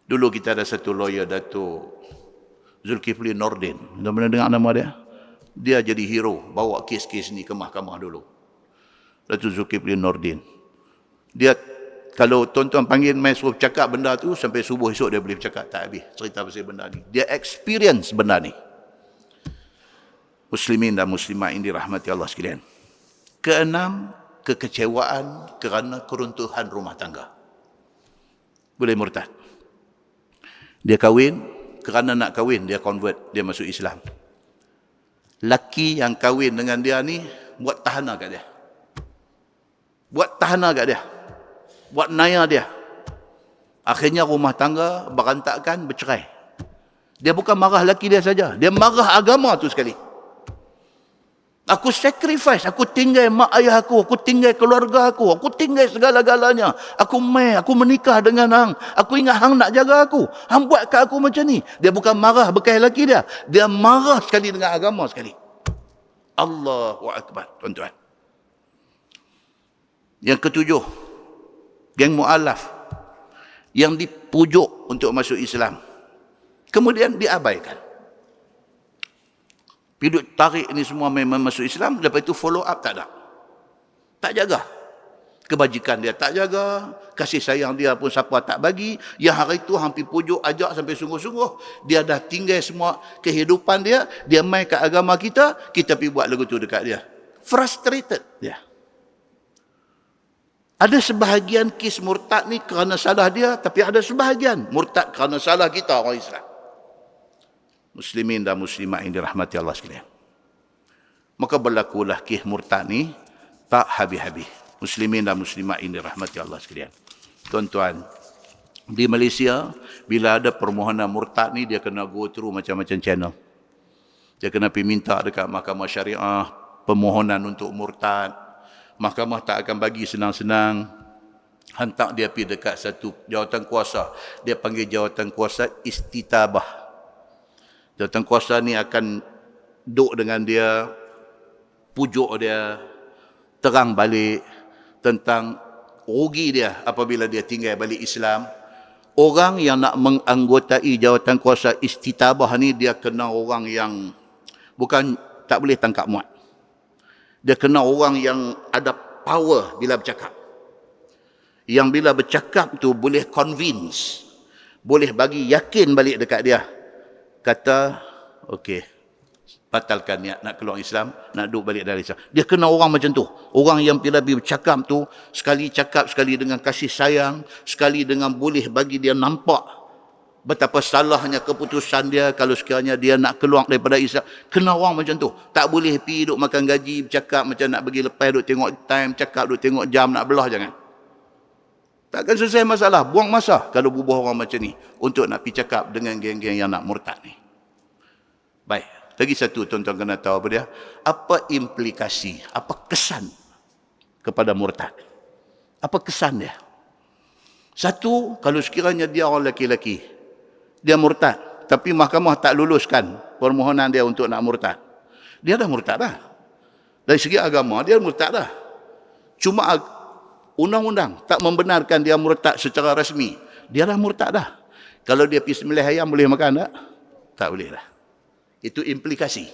Dulu kita ada satu lawyer, Datuk Zulkifli Nordin. Anda pernah dengar nama dia? Dia jadi hero, bawa kes-kes ni ke mahkamah dulu. Datuk Zulkifli Nordin. Dia, kalau tuan-tuan panggil mai suruh cakap benda tu, sampai subuh esok dia boleh bercakap, tak habis cerita pasal benda ni. Dia experience benda ni. Muslimin dan muslimat yang dirahmati Allah sekalian. Keenam, kekecewaan kerana keruntuhan rumah tangga. Boleh murtad. Dia kahwin, kerana nak kahwin, dia convert, dia masuk Islam. Laki yang kahwin dengan dia ni buat tahanan kat dia. Buat tahanan kat dia. buat naya dia. Akhirnya rumah tangga berantakan, bercerai. Dia bukan marah laki dia saja, dia marah agama tu sekali. Aku sacrifice, aku tinggal mak ayah aku tinggal keluarga aku tinggal segala-galanya. Aku menikah dengan hang. Aku ingat hang nak jaga aku. Hang buat kat aku macam ni. Dia bukan marah bekas laki dia. Dia marah sekali dengan agama sekali. Allahu Akbar, tuan-tuan. Yang ketujuh, geng mu'alaf yang dipujuk untuk masuk Islam, kemudian diabaikan. Piduk tarik ni semua memang masuk Islam, lepas itu follow up tak ada. Tak jaga. Kebajikan dia tak jaga, kasih sayang dia pun siapa tak bagi. Yang hari itu hampir pujuk, ajak sampai sungguh-sungguh. Dia dah tinggal semua kehidupan dia, dia main kat agama kita pergi buat lagu tu dekat dia. Frustrated dia. Ada sebahagian kes murtad ni kerana salah dia, tapi ada sebahagian murtad kerana salah kita orang Islam. Muslimin dan muslimat yang dirahmati Allah sekalian. Maka berlakulah kes murtad ni tak habis-habis. Muslimin dan muslimat yang dirahmati Allah sekalian. Tuan-tuan, di Malaysia, bila ada permohonan murtad ni, dia kena go through macam-macam channel. Dia kena pergi minta dekat mahkamah syariah, permohonan untuk murtad. Mahkamah tak akan bagi senang-senang. Hantar dia pergi dekat satu jawatan kuasa. Dia panggil jawatan kuasa istitabah. Jawatan kuasa ni akan duduk dengan dia, pujuk dia, terang balik tentang rugi dia apabila dia tinggal balik Islam. Orang yang nak menganggotai jawatan kuasa istitabah ni, dia kena orang yang bukan tak boleh tangkap muat. Dia kena orang yang ada power bila bercakap. Yang bila bercakap tu boleh convince, boleh bagi yakin balik dekat dia. Kata, okey, batalkan niat nak keluar Islam, nak duduk balik dari Islam. Dia kena orang macam tu. Orang yang bila bercakap tu, sekali cakap, sekali dengan kasih sayang, sekali dengan boleh bagi dia nampak betapa salahnya keputusan dia kalau sekiranya dia nak keluar daripada Islam. Kena orang macam tu. Tak boleh pergi duduk makan gaji, bercakap macam nak pergi lepas, duduk tengok time, cakap duduk tengok jam, nak belah, jangan. Takkan selesai masalah. Buang masa kalau bubuh orang macam ni untuk nak pergi cakap dengan geng-geng yang nak murtad ni. Baik. Lagi satu tuan-tuan kena tahu apa dia. Apa implikasi, apa kesan kepada murtad? Apa kesan dia? Satu, kalau sekiranya dia orang lelaki-lelaki, dia murtad, tapi mahkamah tak luluskan permohonan dia untuk nak murtad. Dia dah murtad dah. Dari segi agama, dia murtad dah. Cuma undang-undang tak membenarkan dia murtad secara rasmi. Dia dah murtad dah. Kalau dia pergi sembelih ayam, boleh makan tak? Tak boleh dah. Itu implikasi.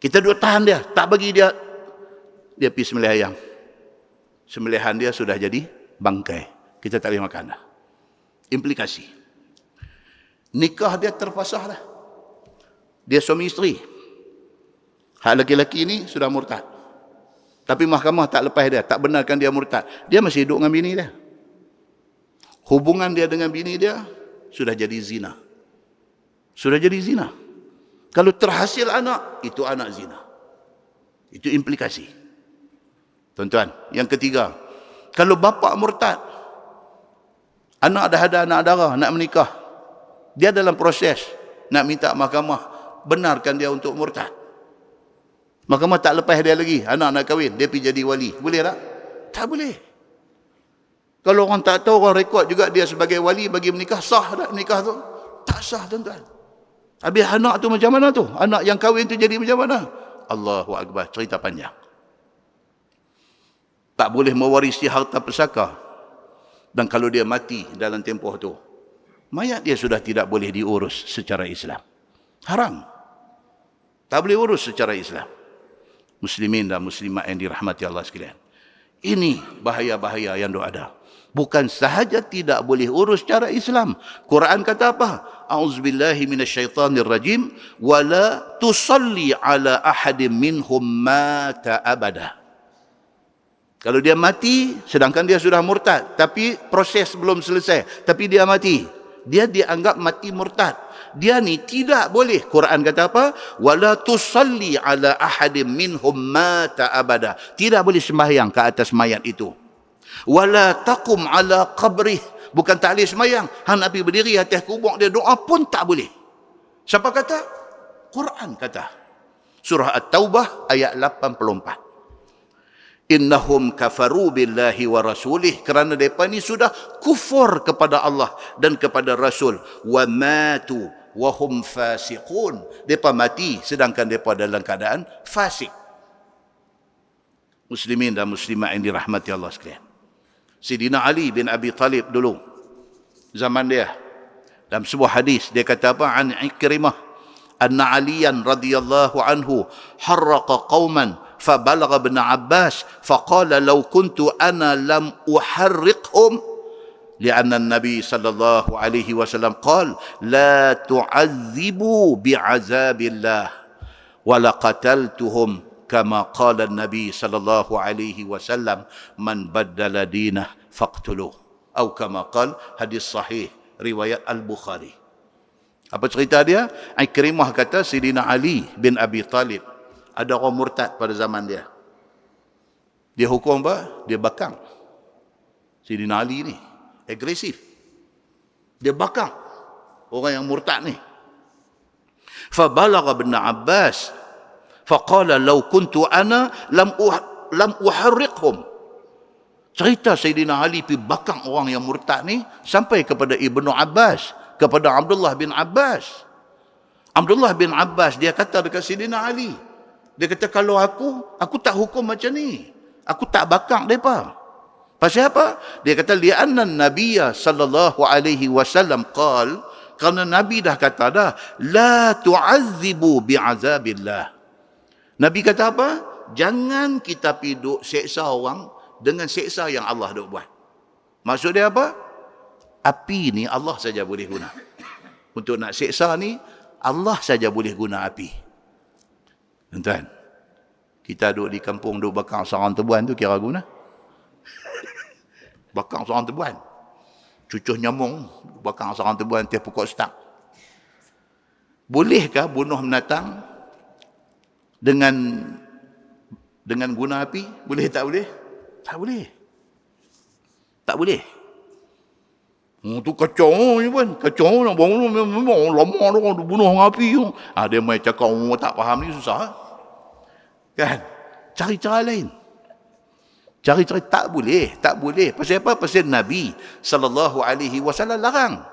Kita duduk tahan dia, tak bagi dia pergi sembelih ayam. Sembelihan dia sudah jadi bangkai. Kita tak boleh makan dah. Implikasi. Nikah dia terfasah dah. Dia suami isteri. Hak lelaki-lelaki ni sudah murtad. Tapi mahkamah tak lepas dia, tak benarkan dia murtad. Dia masih hidup dengan bini dia. Hubungan dia dengan bini dia sudah jadi zina. Sudah jadi zina. Kalau terhasil anak, itu anak zina. Itu implikasi. Tuan-tuan, yang ketiga, kalau bapa murtad, anak dah ada anak darah, nak menikah, dia dalam proses nak minta mahkamah benarkan dia untuk murtad. Mahkamah tak lepas dia lagi, anak nak kahwin, dia pergi jadi wali. Boleh tak? Tak boleh. Kalau orang tak tahu, orang rekod juga dia sebagai wali bagi menikah, sah tak nikah tu? Tak sah, tuan-tuan. Habis anak tu macam mana tu? Anak yang kahwin tu jadi macam mana? Allahu Akbar, cerita panjang. Tak boleh mewarisi harta pusaka. Dan kalau dia mati dalam tempoh tu, mayat dia sudah tidak boleh diurus secara Islam. Haram. Tak boleh urus secara Islam. Muslimin dan muslimat yang dirahmati Allah sekalian. Ini bahaya-bahaya yang ada. Bukan sahaja tidak boleh urus secara Islam. Quran kata apa? A'udzubillahi minasyaitanirrajim. Wala tusalli ala ahadim minhum mata abada. Kalau dia mati, sedangkan dia sudah murtad, tapi proses belum selesai, tapi dia mati, dia dianggap mati murtad. Dia ni tidak boleh. Quran kata apa? Wala tusalli ala ahadim minhum mata abada. Tidak boleh sembahyang ke atas mayat itu. Wala taqum ala qabrih. Bukan tak boleh semayang. Hang Nabi berdiri atas kubur dia, doa pun tak boleh. Siapa kata? Quran kata. Surah At-Taubah ayat 84. Innahum kafaru billahi wa rasulih. Kerana mereka ni sudah kufur kepada Allah dan kepada Rasul. Wa matu wa hum fasiqun. Mereka mati sedangkan mereka dalam keadaan fasik. Muslimin dan muslimat yang dirahmati Allah sekalian. Sayyidina Ali bin Abi Talib dulu, zaman dia, dalam sebuah hadis, dia kata apa? An Ikrimah, anna Aliyan radhiyallahu anhu harraqa qauman fabalagha ibn Abbas faqala law kuntu ana lam uharriqhum li'anna an-nabi sallallahu alaihi wasallam qala la tu'azzibu bi'azabillah wa laqataltuhum kama qala an-nabi sallallahu alaihi wasallam man baddala dinah faqtuluh atau kama qala, hadis sahih riwayat Al-Bukhari. Apa cerita dia? Ikrimah kata Sayyidina Ali bin Abi Talib, ada orang murtad pada zaman dia. Dia hukum apa? Dia bakang. Sayyidina Ali ni agresif. Dia bakang orang yang murtad ni. Fa balagha ibn Abbas faqala law kuntu ana lam uharriqhum. Cerita Sayyidina Ali pergi bakang orang yang murtad ni sampai kepada Ibnu Abbas, kepada Abdullah bin Abbas. Abdullah bin Abbas dia kata dekat Sayyidina Ali, dia kata kalau aku tak hukum macam ni. Aku tak bakang depa. Pasal apa? Dia kata li'anna an-nabiyya sallallahu alaihi wasallam qala, kerana Nabi dah kata dah, la tu'azzibu bi'azabillah. Nabi kata apa? Jangan kita pergi duk seksa orang dengan seksa yang Allah duk buat. Maksud dia apa? Api ni Allah saja boleh guna. Untuk nak seksa ni, Allah saja boleh guna api. Tuan-tuan, kita duduk di kampung, duduk bakang sarang tebuan tu kira guna? Bakang sarang tebuan. Cucuh nyamung, bakang sarang tebuan, tiap pokok stak. Bolehkah bunuh binatang dengan guna api? Boleh tak boleh? Tak boleh. Tak boleh. Tu kacau je pun. Kacau nak bangun memang lama dah orang bunuh dengan api tu. Dia main cakap orang tak faham ni susah. Kan? Cari cara lain. Cari cara tak boleh. Tak boleh. Pasal apa? Pasal Nabi SAW larang.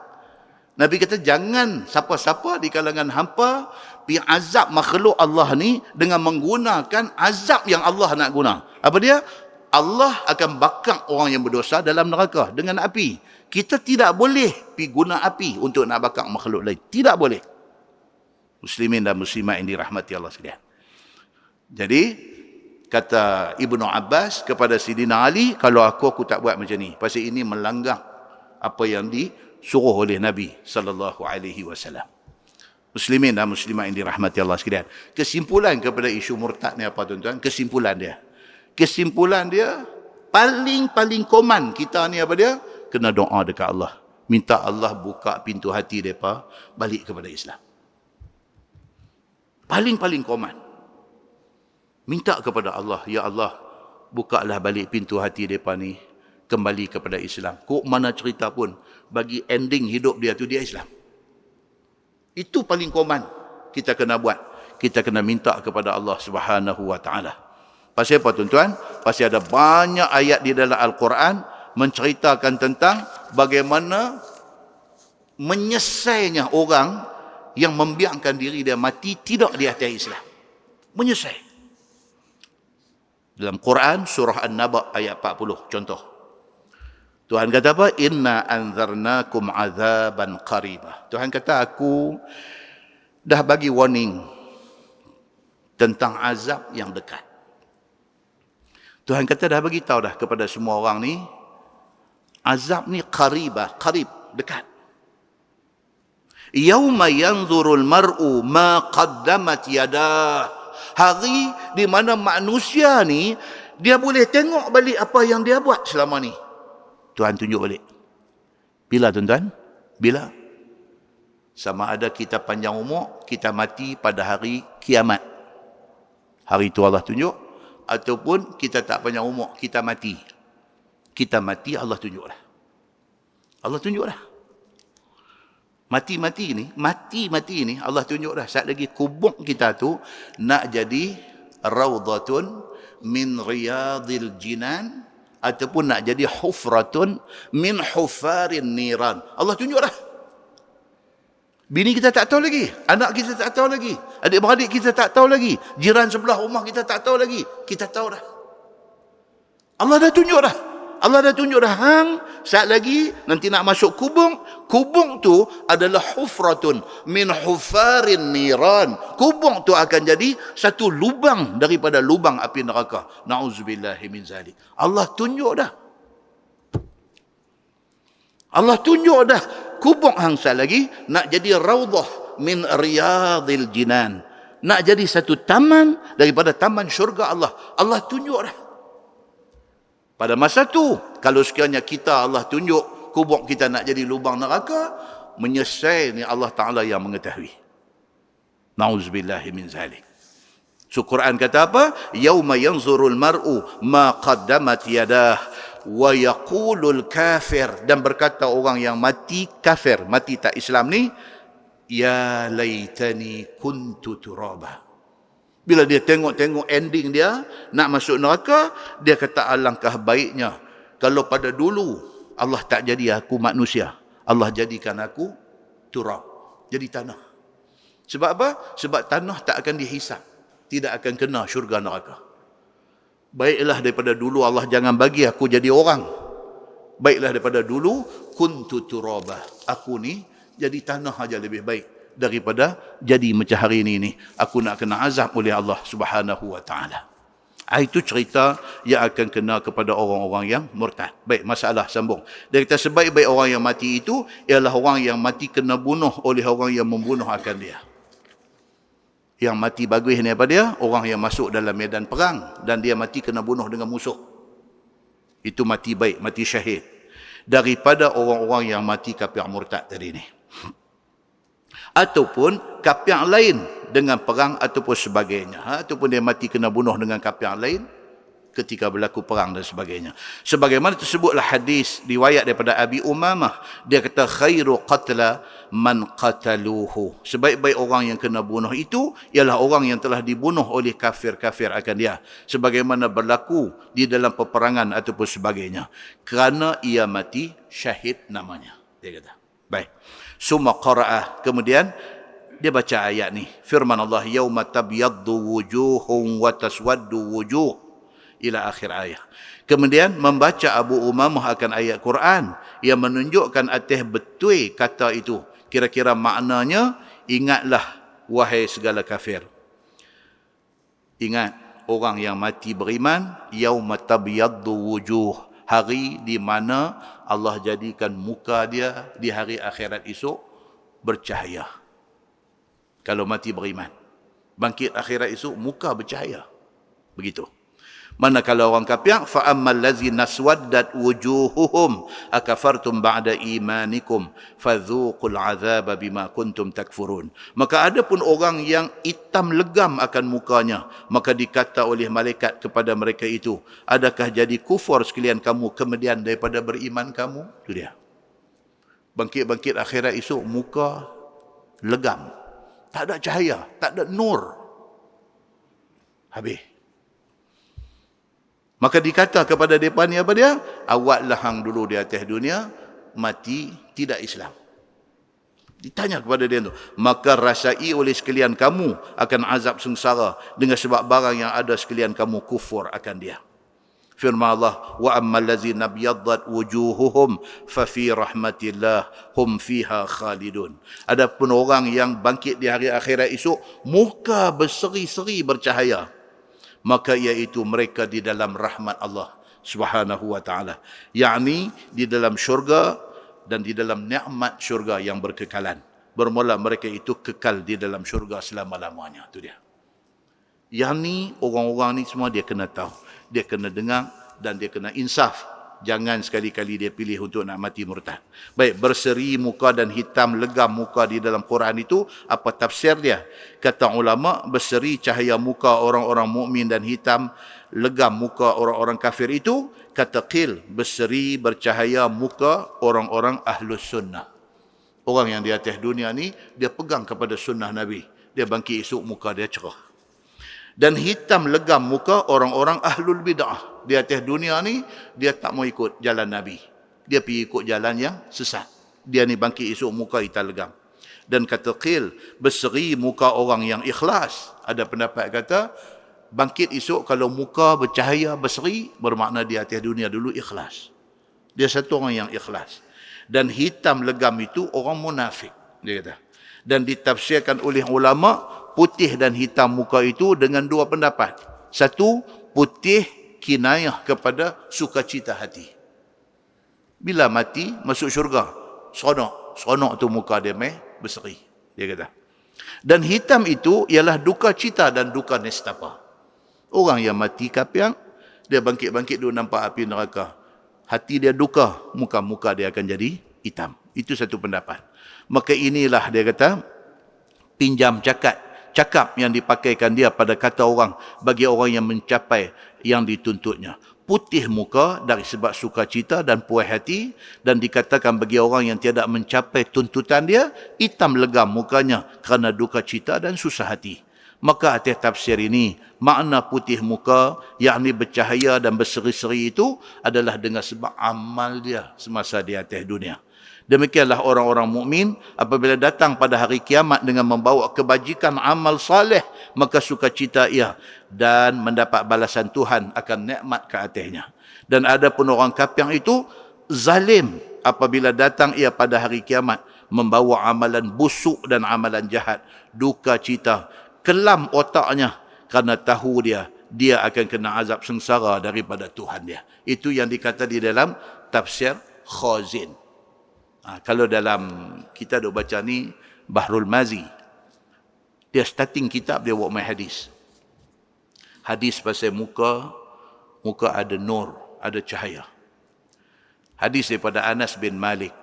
Nabi kata jangan siapa-siapa di kalangan hampa pi azab makhluk Allah ni dengan menggunakan azab yang Allah nak guna. Apa dia? Allah akan bakang orang yang berdosa dalam neraka dengan api. Kita tidak boleh pi guna api untuk nak bakang makhluk lain. Tidak boleh. Muslimin dan muslimat yang dirahmati Allah sekalian. Jadi kata Ibnu Abbas kepada Sayyidina Ali, kalau aku tak buat macam ni. Pasal ini melanggar apa yang disuruh oleh Nabi sallallahu alaihi wasallam. Muslimin dan muslimat yang dirahmati Allah sekalian. Kesimpulan kepada isu murtad ni apa tuan-tuan? Kesimpulan dia paling koman kita ni apa dia? Kena doa dekat Allah. Minta Allah buka pintu hati mereka balik kepada Islam. Paling koman. Minta kepada Allah, ya Allah, bukalah balik pintu hati mereka ni kembali kepada Islam. Kok mana cerita pun, bagi ending hidup dia tu dia Islam. Itu paling koman kita kena buat. Kita kena minta kepada Allah Subhanahu wa taala. Pasal apa tuan-tuan? Pasal ada banyak ayat di dalam Al-Quran menceritakan tentang bagaimana menyesainya orang yang membiarkan diri dia mati tidak di atas Islam. Menyesai. Dalam Quran surah An-Naba ayat 40 contoh. Tuhan kata apa? Inna anzarnakum azaban qaribah. Tuhan kata aku dah bagi warning tentang azab yang dekat. Tuhan kata dah bagi tahu dah kepada semua orang ni, azab ni qaribah, qarib, dekat. Yauma yanzurul mar'u ma qaddamat yadah. Hari di mana manusia ni dia boleh tengok balik apa yang dia buat selama ni. Tuhan tunjuk balik. Bila tuan-tuan? Bila? Sama ada kita panjang umur, kita mati pada hari kiamat. Hari itu Allah tunjuk. Ataupun kita tak panjang umur, kita mati. kita mati, Allah tunjuk dah. Allah tunjuk dah. Mati-mati ni Allah tunjuk dah. Saat lagi kubur kita tu nak jadi raudhatun min riyadil jinan ataupun nak jadi hufratun min hufarin niran. Allah tunjuk dah. Bini kita tak tahu lagi, anak kita tak tahu lagi, adik-beradik kita tak tahu lagi, jiran sebelah rumah kita tak tahu lagi. Kita tahu dah. Allah dah tunjuk dah. Allah dah tunjuk dah hang saat lagi nanti nak masuk kubur. Kubur tu adalah hufratun min hufarin niran. Kubur tu akan jadi satu lubang daripada lubang api neraka. Nauzubillahi min zalik. Allah tunjuk dah. Allah tunjuk dah. Kubur hang saat lagi nak jadi raudhah min riyadil jinan. Nak jadi satu taman daripada taman syurga Allah. Allah tunjuk dah. Pada masa tu, kalau sekiranya kita Allah tunjuk kubur kita nak jadi lubang neraka, menyesal ni Allah Ta'ala yang mengetahui. Na'udzubillahi min zalik. So Quran kata apa? Yauma yanzurul mar'u ma qaddamat yadah wa yaqulul kafir. Dan berkata orang yang mati kafir, mati tak Islam ni, ya laitani kuntu turaba. Bila dia tengok-tengok ending dia, nak masuk neraka, dia kata alangkah baiknya kalau pada dulu Allah tak jadi aku manusia, Allah jadikan aku turab, jadi tanah. Sebab apa? Sebab tanah tak akan dihisap, tidak akan kena syurga neraka. Baiklah daripada dulu Allah jangan bagi aku jadi orang. Baiklah daripada dulu kuntu turaba, aku ni jadi tanah aja lebih baik daripada jadi macam hari ini aku nak kena azab oleh Allah Subhanahu wa taala. Itu cerita yang akan kena kepada orang-orang yang murtad. Baik, masalah sambung. Dia kata sebaik-baik orang yang mati itu ialah orang yang mati kena bunuh oleh orang yang membunuh akan dia. Yang mati bagus ni apa dia? Orang yang masuk dalam medan perang dan dia mati kena bunuh dengan musuh. Itu mati baik, mati syahid. Daripada orang-orang yang mati kafir murtad tadi ni. Ataupun kafir lain dengan perang ataupun sebagainya. Ataupun dia mati kena bunuh dengan kafir lain ketika berlaku perang dan sebagainya. Sebagaimana tersebutlah hadis riwayat daripada Abi Umamah. Dia kata khairu qatla man qataluhu. Sebaik-baik orang yang kena bunuh itu ialah orang yang telah dibunuh oleh kafir-kafir akan dia. Sebagaimana berlaku di dalam peperangan ataupun sebagainya. Kerana ia mati syahid namanya. Dia kata. Baik. Summa qara'ah. Kemudian dia baca ayat ni. Firman Allah, yauma tabyaddu wujuhum wa taswaddu wujuh, ila akhir ayat. Kemudian membaca Abu Umamah akan ayat Quran yang menunjukkan atas betul kata itu. Kira-kira maknanya, ingatlah wahai segala kafir. Ingat orang yang mati beriman, yauma tabyaddu wujuh, hari di mana Allah jadikan muka dia di hari akhirat esok bercahaya. Kalau mati beriman. Bangkit akhirat esok, muka bercahaya. Begitu. Manakala orang kafir, fa ammal ladzina aswaddat wujuhuhum akafartum ba'da imanikum fadzuqul azaba bima kuntum takfurun. Maka ada pun orang yang hitam legam akan mukanya, maka dikata oleh malaikat kepada mereka itu, adakah jadi kufur sekalian kamu kemudian daripada beriman kamu? Itu dia. Bangkit-bangkit akhirat esok, muka legam. Tak ada cahaya, tak ada nur. Habis. Maka dikata kepada mereka ni apa dia? Awaklah hang dulu di atas dunia, mati tidak Islam. Ditanya kepada dia tu. Maka rasai oleh sekalian kamu akan azab sengsara dengan sebab barang yang ada sekalian kamu kufur akan dia. Firman Allah, wa ammal ladzina biyaddat wujuhuhum fa fi rahmatillah hum fiha khalidun. Adapun orang yang bangkit di hari akhirat esok, muka berseri-seri bercahaya, maka iaitu mereka di dalam rahmat Allah Subhanahu wa taala, yakni di dalam syurga dan di dalam nikmat syurga yang berkekalan. Bermula mereka itu kekal di dalam syurga selama-lamanya. Itu dia. Yang ni orang-orang ni semua dia kena tahu, dia kena dengar dan dia kena insaf Jangan sekali-kali dia pilih untuk nak mati murtad. Baik, berseri muka dan hitam legam muka di dalam Quran itu, apa tafsir dia? Kata ulama, berseri cahaya muka orang-orang mukmin dan hitam legam muka orang-orang kafir itu, kata Qil, berseri bercahaya muka orang-orang ahlus sunnah. Orang yang di atas dunia ni, dia pegang kepada sunnah Nabi. Dia bangkit esok muka dia cerah. Dan hitam legam muka orang-orang ahlul bid'ah. Di atas dunia ni, dia tak mau ikut jalan Nabi. Dia pergi ikut jalan yang sesat. Dia ni bangkit esok muka hitam legam. Dan kata Qil, berseri muka orang yang ikhlas. Ada pendapat kata, bangkit esok kalau muka bercahaya berseri, bermakna di atas dunia dulu ikhlas. Dia satu orang yang ikhlas. Dan hitam legam itu orang munafik, dia kata. Dan ditafsirkan oleh ulama, putih dan hitam muka itu dengan dua pendapat. Satu, putih kinayah kepada sukacita hati. Bila mati, masuk syurga, seronok tu muka dia berseri, dia kata. Dan hitam itu ialah duka cita dan duka nestapa. Orang yang mati kapiang, dia bangkit-bangkit dulu nampak api neraka. Hati dia duka, muka-muka dia akan jadi hitam. Itu satu pendapat. Maka inilah dia kata, pinjam cakap yang dipakaikan dia pada kata orang bagi orang yang mencapai yang dituntutnya. Putih muka dari sebab sukacita dan puas hati, dan dikatakan bagi orang yang tidak mencapai tuntutan dia, hitam legam mukanya kerana duka cita dan susah hati. Maka atas tafsir ini, makna putih muka, yakni bercahaya dan berseri-seri itu adalah dengan sebab amal dia semasa di atas dunia. Demikianlah orang-orang mukmin apabila datang pada hari kiamat dengan membawa kebajikan amal saleh, maka sukacita ia dan mendapat balasan Tuhan akan nikmat ke atasnya. Dan ada pun orang kafir itu zalim apabila datang ia pada hari kiamat membawa amalan busuk dan amalan jahat, duka cita, kelam otaknya kerana tahu dia akan kena azab sengsara daripada Tuhan dia. Itu yang dikata di dalam tafsir Khazin. Kalau dalam kita duk baca ni Bahrul Mazi, dia starting kitab dia buat main hadis. Hadis pasal muka ada nur, ada cahaya. Hadis daripada Anas bin Malik.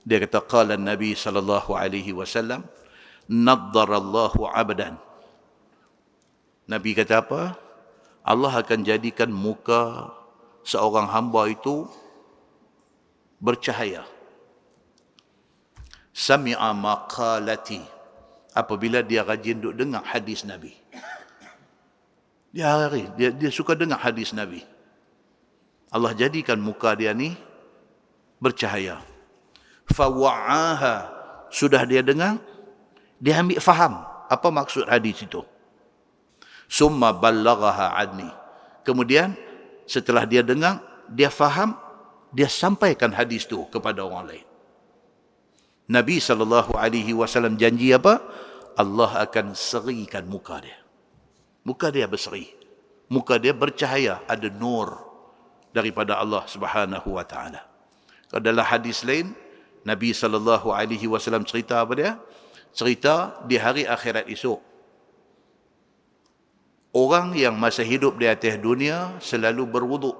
Dia kata qala Nabi sallallahu alaihi wasallam, naddarallahu 'abdan. Nabi kata apa? Allah akan jadikan muka seorang hamba itu bercahaya. Sami'a maqalati, apabila dia rajin duk dengar hadis Nabi. Dia suka dengar hadis Nabi. Allah jadikan muka dia ni bercahaya. Fawa'aha, sudah dia dengar, dia ambil faham apa maksud hadis itu. Summa ballaghaha adni, kemudian setelah dia dengar, dia faham, dia sampaikan hadis itu kepada orang lain. Nabi SAW janji apa? Allah akan serikan muka dia. Muka dia berseri. Muka dia bercahaya, ada nur daripada Allah Subhanahu wa taala. Dalam hadis lain, Nabi SAW cerita apa dia? Cerita di hari akhirat esok. Orang yang masa hidup di atas dunia selalu berwuduk.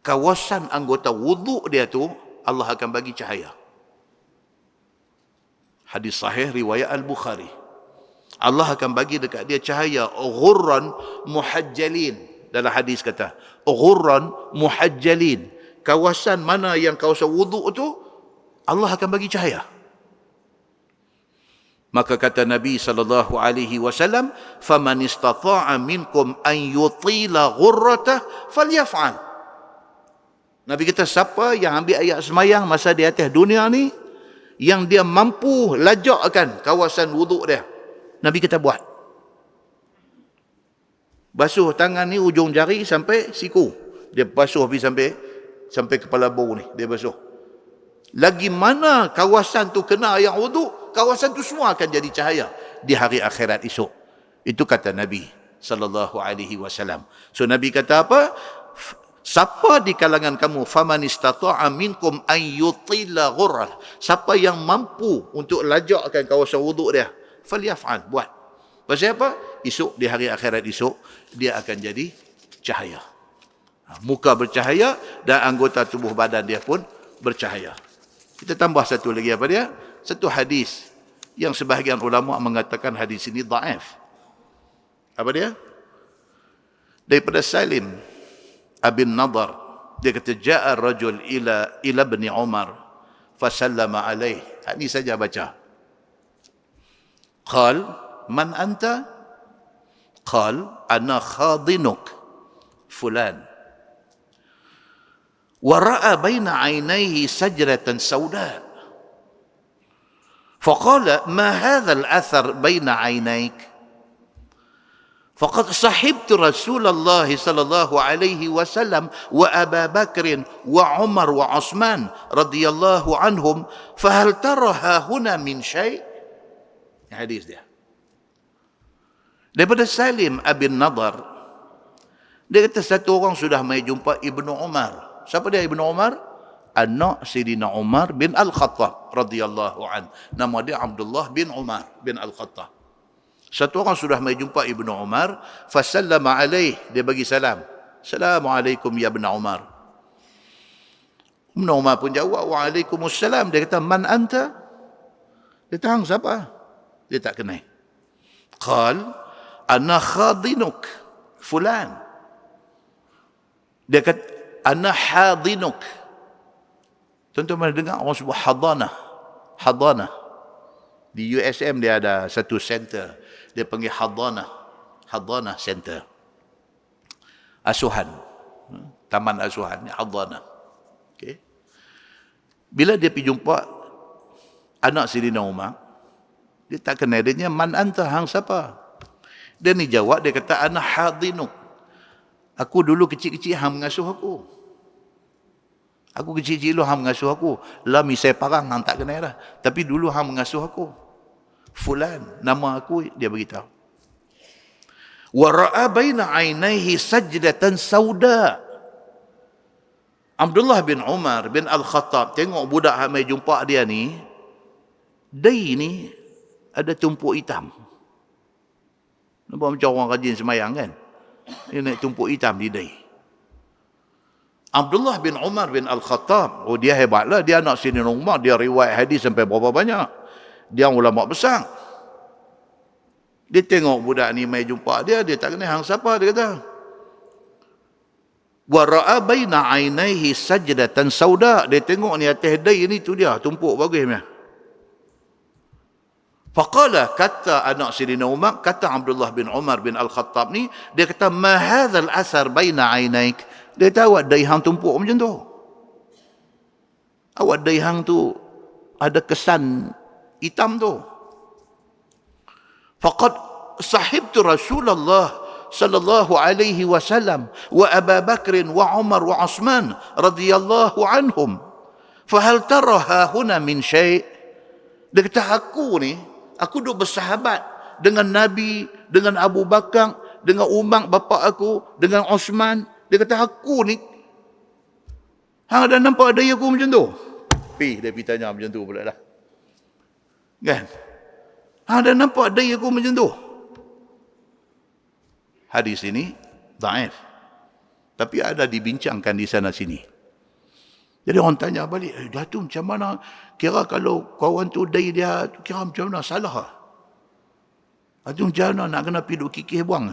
Kawasan anggota wuduk dia tu Allah akan bagi cahaya. Hadis sahih riwayat Al-Bukhari. Allah akan bagi dekat dia cahaya ghurran muhajjalin. Dalam hadis kata ghurran muhajjalin. Kawasan mana yang kawasan wuduk tu Allah akan bagi cahaya. Maka kata Nabi SAW, faman istata'a minkum an yutila ghurratah falyaf'al. Nabi kata, siapa yang ambil ayat semayang masa di atas dunia ni, yang dia mampu lajakkan kawasan wuduk dia, Nabi kata buat. Basuh tangan ni ujung jari sampai siku. Dia basuh sampai kepala bau ni, dia basuh. Lagi mana kawasan tu kena ayat wuduk, kawasan tu semua akan jadi cahaya di hari akhirat esok. Itu kata Nabi SAW. So Nabi kata apa? Siapa di kalangan kamu, faman istata'a minkum an yutila ghurrah, siapa yang mampu untuk lajakkan kawasan wuduk dia, falyaf'al, buat. Pasal apa? Esok, di hari akhirat esok, dia akan jadi cahaya. Muka bercahaya dan anggota tubuh badan dia pun bercahaya. Kita tambah satu lagi apa dia? Satu hadis yang sebahagian ulama mengatakan hadis ini dhaif. Apa dia? Daripada Salim bin Nadar, dia kata ja'a rajul ila ibn Umar fasallama alaih. Ini saja baca. Qal man anta? Qal ana khadinuk fulan. Wa ra'a baina 'ainayhi sajratan sauda. Faqala ma hadha al-athar baina 'ainayk? فقد صحبت رسول الله صلى الله عليه وسلم وأبا بكر وعمر وعثمان رضي الله عنهم فهل ترى هنا من شيء؟ Hadis dia daripada Salim bin Nadar. Dia kata satu orang sudah mai jumpa Ibnu Umar. Siapa dia Ibnu Umar? Anak Sayyidina Umar bin Al-Khattab radhiyallahu an. Nama dia Abdullah bin Umar bin Al-Khattab. Satu orang sudah mai jumpa Ibnu Umar, fasallama alaih, dia bagi salam. Assalamualaikum ya Ibnu Umar. Ibnu Umar pun jawab, waalaikumsalam. Dia kata, man anta? Dia tahu siapa? Dia tak kenal. Qal, ana khadinuk fulan. Dia kata, ana hadinuk. Tuan-tuan dengar orang sebut hadanah. Hadanah. Di USM dia ada satu center. Dia panggil Hadanah. Hadanah Center. Asuhan. Taman asuhan. Hadanah. Okay. Bila dia pergi jumpa anak Sayyidina Umar, dia tak kenal dia, man anta, hang siapa? Dia ni jawab, dia kata, ana hadinuk. Aku dulu kecil-kecil hang mengasuh aku. Aku kecil-kecil dulu hang mengasuh aku. Lah misai parang hang tak kenal dah. Tapi dulu hang mengasuh aku. Fulan, nama aku, dia beritahu. Wa ra'a baina 'ainaihi sajdatan sauda. Abdullah bin Umar bin Al-Khattab tengok budak hang mai jumpa dia ni, dai ni ada tumpuk hitam. Nampak macam orang rajin semayang kan? Dia naik tumpuk hitam di dai. Abdullah bin Umar bin Al-Khattab, oh dia hebatlah, dia anak Sayyidina Umar, dia riwayat hadis sampai berapa banyak. Dia ulama besar. Dia tengok budak ni mai jumpa dia, dia tak kenal hang siapa, dia kata. Wa ra'a baina 'ainaihi sajdatan sauda. Dia tengok ni atas dai ni tu dia, tumpuk bagus punya. Faqala, kata anak Sayyidina Umar, kata Abdullah bin Umar bin Al-Khattab ni, dia kata ma hadzal athar baina 'ainaik. Dia tahu dai hang tumpuk macam tu. Awak dai hang tu ada kesan hitam tu. Faqad sahibtu Rasulullah sallallahu alaihi wasallam wa Abu Bakr wa Umar wa Uthman radhiyallahu anhum. Fahal tara huna min syai'? Dia kata aku duk bersahabat dengan Nabi, dengan Abu Bakar, dengan Umar bapa aku, dengan Uthman. Dia kata aku ni hang ada nampak daya aku macam tu? Dia pergi tanya macam tu pula lah. Kan? Ada nampak daya aku macam tu? Hadis ini dhaif. Tapi ada dibincangkan di sana sini. Jadi orang tanya balik, Datuk macam mana? Kira kalau kawan tu dai dia, kira macam mana? Salah lah. Datuk macam mana nak kena pergi duk kikih buang?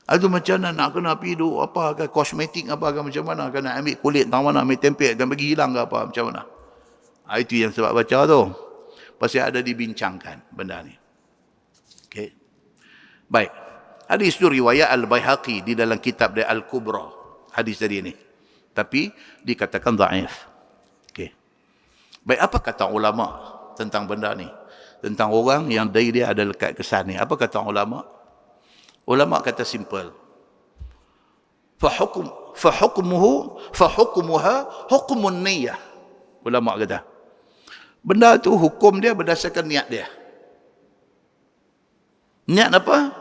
Datuk macam mana nak kena pergi duk apa ke kosmetik apa ke macam mana? Kena ambil kulit tang mana, ambil tempek dan bagi hilang ke apa macam mana? Itu yang sebab baca tu. Pasti ada dibincangkan benda ni. Okey. Baik. Hadis itu riwayat Al-Baihaqi di dalam kitab dia Al-Kubra. Hadis tadi ni. Tapi dikatakan dhaif. Okey. Baik, apa kata ulama tentang benda ni? Tentang orang yang dai dia ada lekat kesan ni. Apa kata ulama? Ulama kata simple. Fahukmuha hukmun niyyah. Ulama kata. Benda tu hukum dia berdasarkan niat dia. Niat apa?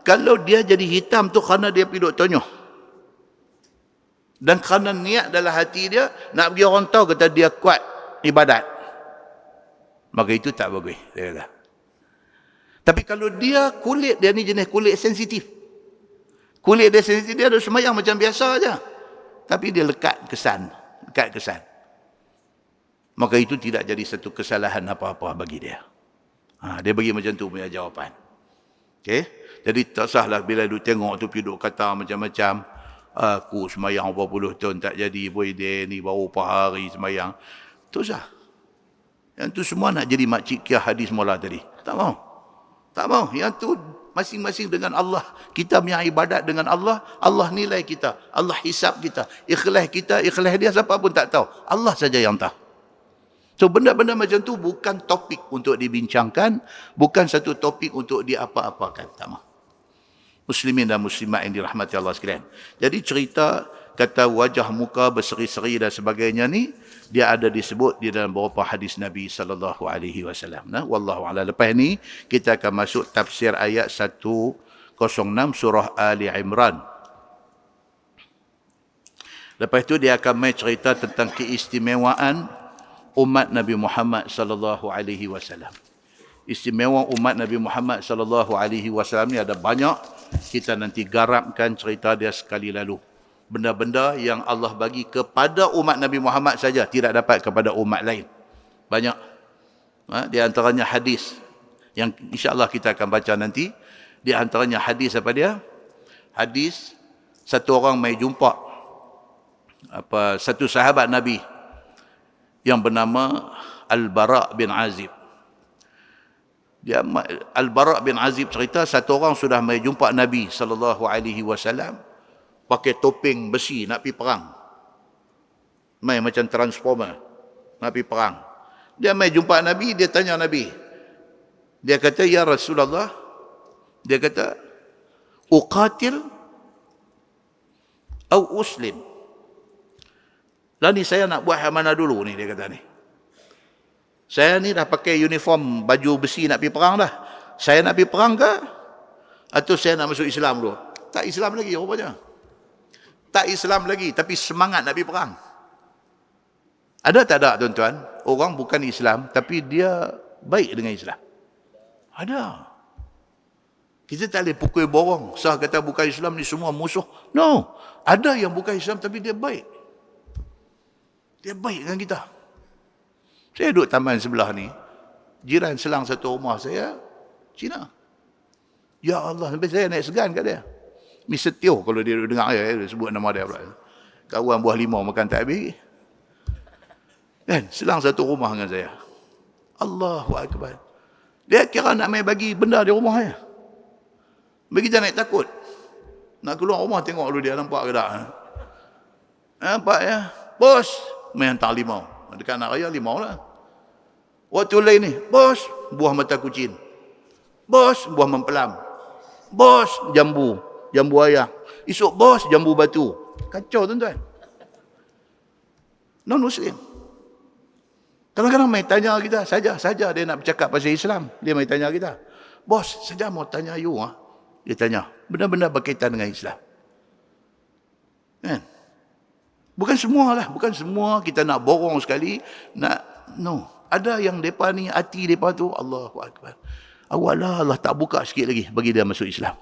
Kalau dia jadi hitam tu kerana dia pergi duk tonyoh. Dan kerana niat dalam hati dia, nak bagi orang tahu kata dia kuat ibadat. Maka itu tak bagus. Dia kata. Tapi kalau dia kulit dia ni jenis kulit sensitif. Kulit dia sensitif, dia ada semayang macam biasa aja. Tapi dia lekat kesan. Maka itu tidak jadi satu kesalahan apa-apa bagi dia. Dia bagi macam tu punya jawapan. Okey? Jadi tak sahlah bila duk tengok tu pergi duk kata macam-macam. Aku semayang berapa puluh tahun tak jadi, boy dia ni baru berapa hari semayang. Tu sah. Yang tu semua nak jadi makcik Kia hadis mula tadi. Tak mau. Tak mau. Yang tu masing-masing dengan Allah. Kita punya ibadat dengan Allah. Allah nilai kita. Allah hisap kita. Ikhlas dia siapa pun tak tahu. Allah saja yang tahu. So benda-benda macam tu bukan topik untuk dibincangkan. Bukan satu topik untuk diapa-apakan. Tak mau. Muslimin dan muslimat yang dirahmati Allah sekalian. Jadi cerita kata wajah muka berseri-seri dan sebagainya ni, dia ada disebut di dalam beberapa hadis Nabi sallallahu alaihi wasallam. Nah, wallahu a'lam. Lepas ni kita akan masuk tafsir ayat 106 surah Ali Imran. Lepas itu dia akan mai cerita tentang keistimewaan umat Nabi Muhammad sallallahu alaihi wasallam. Istimewa umat Nabi Muhammad sallallahu alaihi wasallam ni ada banyak. Kita nanti garapkan cerita dia sekali lalu. Benda-benda yang Allah bagi kepada umat Nabi Muhammad saja, tidak dapat kepada umat lain. Banyak. Di antaranya hadis yang insya-Allah kita akan baca nanti. Di antaranya hadis apa dia? Hadis satu orang mai jumpa satu sahabat Nabi yang bernama Al-Bara' bin Azib. Al-Bara' bin Azib cerita satu orang sudah mai jumpa Nabi sallallahu alaihi wasallam pakai topeng besi nak pergi perang. Mai macam transformer nak pergi perang. Dia mai jumpa Nabi, dia tanya Nabi. Dia kata, "Ya Rasulullah," dia kata, "Uqatil atau uslim?" Lah ni saya nak buat yang mana dulu ni, dia kata ni. Saya ni dah pakai uniform baju besi nak pergi perang dah. Saya nak pergi perang ke? Atau saya nak masuk Islam dulu? Tak Islam lagi rupanya. Tak Islam lagi, tapi semangat nak pergi perang. Ada tak ada tuan-tuan? Orang bukan Islam, tapi dia baik dengan Islam. Ada. Kita tak boleh pukul borong. Sah kata bukan Islam ni semua musuh. No. Ada yang bukan Islam, tapi dia baik. Dia baik dengan kita. Saya duduk taman sebelah ni. Jiran selang satu rumah saya, Cina. Ya Allah, sampai saya naik segan kat dia. Mr. Teo, kalau dia dengar saya, dia sebut nama dia pula. Kawan buah limau makan tak habis. Kan, selang satu rumah dengan saya. Allahu Akbar. Dia kira nak main bagi benda di rumah saya. Bagi dia naik takut. Nak keluar rumah tengok dulu dia, nampak ke tak? Nampak ya? Bos, main hantar limau. Dekat anak raya limau lah. Waktu lain ni, bos, buah mata kucing. Bos, buah mempelam. Bos, jambu ayah. Esok bos, jambu batu. Kacau tuan-tuan. Non-Muslim. Kadang-kadang mai tanya kita, saja dia nak bercakap pasal Islam. Dia mai tanya kita, bos, saja mau tanya you. Dia tanya, benda-benda berkaitan dengan Islam. Kan? Bukan semua lah. Bukan semua kita nak borong sekali. No. Ada yang mereka ni, hati mereka tu, Allahu Akbar. Awalah Allah tak buka sikit lagi bagi dia masuk Islam.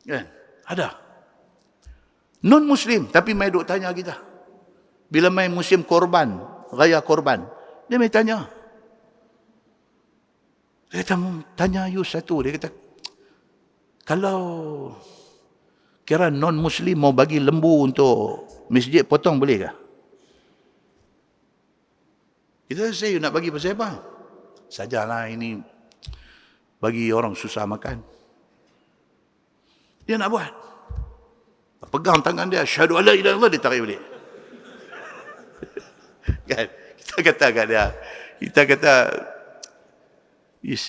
Kan? Ada. Non-Muslim. Tapi mai duk tanya kita. Bila mai musim korban, raya korban, dia mai tanya. Dia kata, tanya you satu. Dia kata, kalau kira non-Muslim mau bagi lembu untuk masjid, potong boleh ke? Kita saya nak bagi pasal apa? Sajalah ini bagi orang susah makan. Dia nak buat. Pegang tangan dia, syahadu alla ilaha illallah, dia tarik balik. Kan? Kita kata kat dia, kita kata,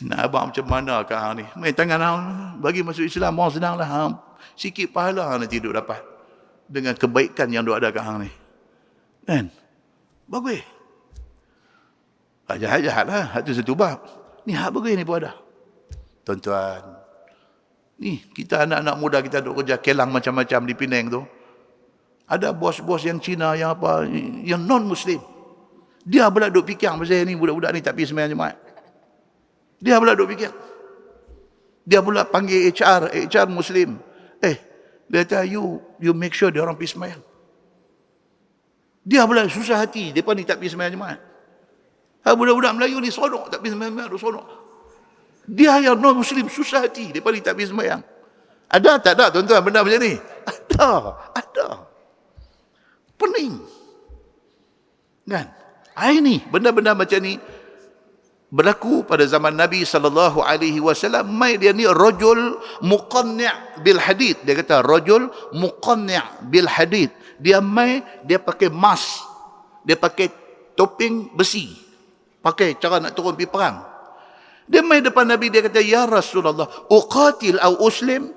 nak abang macam mana kat hang ni? Main tangan hang, bagi masuk Islam, orang senang lah. Sikit pahala nanti duk dapat dengan kebaikan yang duk ada kat hang ni. Kan? Bagus. Jahat-jahat lah. Itu satu bab. Ni hak bagus ni pun ada. Tuan-tuan. Ni kita anak-anak muda kita duk kerja kelang macam-macam di Penang tu. Ada bos-bos yang Cina, yang apa, yang non-Muslim. Dia pula duk fikir pasal ni, budak-budak ni tak pergi sembahyang Jumaat. Dia pula duk fikir. Dia pula panggil HR Muslim. Dia kata, you make sure dia orang pergi sembahyang. Dia pula susah hati, mereka ni tak pergi sembahyang jemaat. Budak-budak Melayu ni seronok, tak pergi sembahyang, seronok. Dia yang non-Muslim susah hati, mereka ni tak pergi sembahyang. Ada tak ada tuan-tuan benda macam ni? Ada. Pening. Kan? Ini benda-benda macam ni berlaku pada zaman Nabi SAW. Mai dia ni rajul muqanni' bil hadid. Dia kata rajul muqanni' bil hadid. Dia mai, dia pakai mask. Dia pakai topeng besi. Pakai cara nak turun pergi perang. Dia mai depan Nabi, dia kata, ya Rasulullah, uqatil au uslim?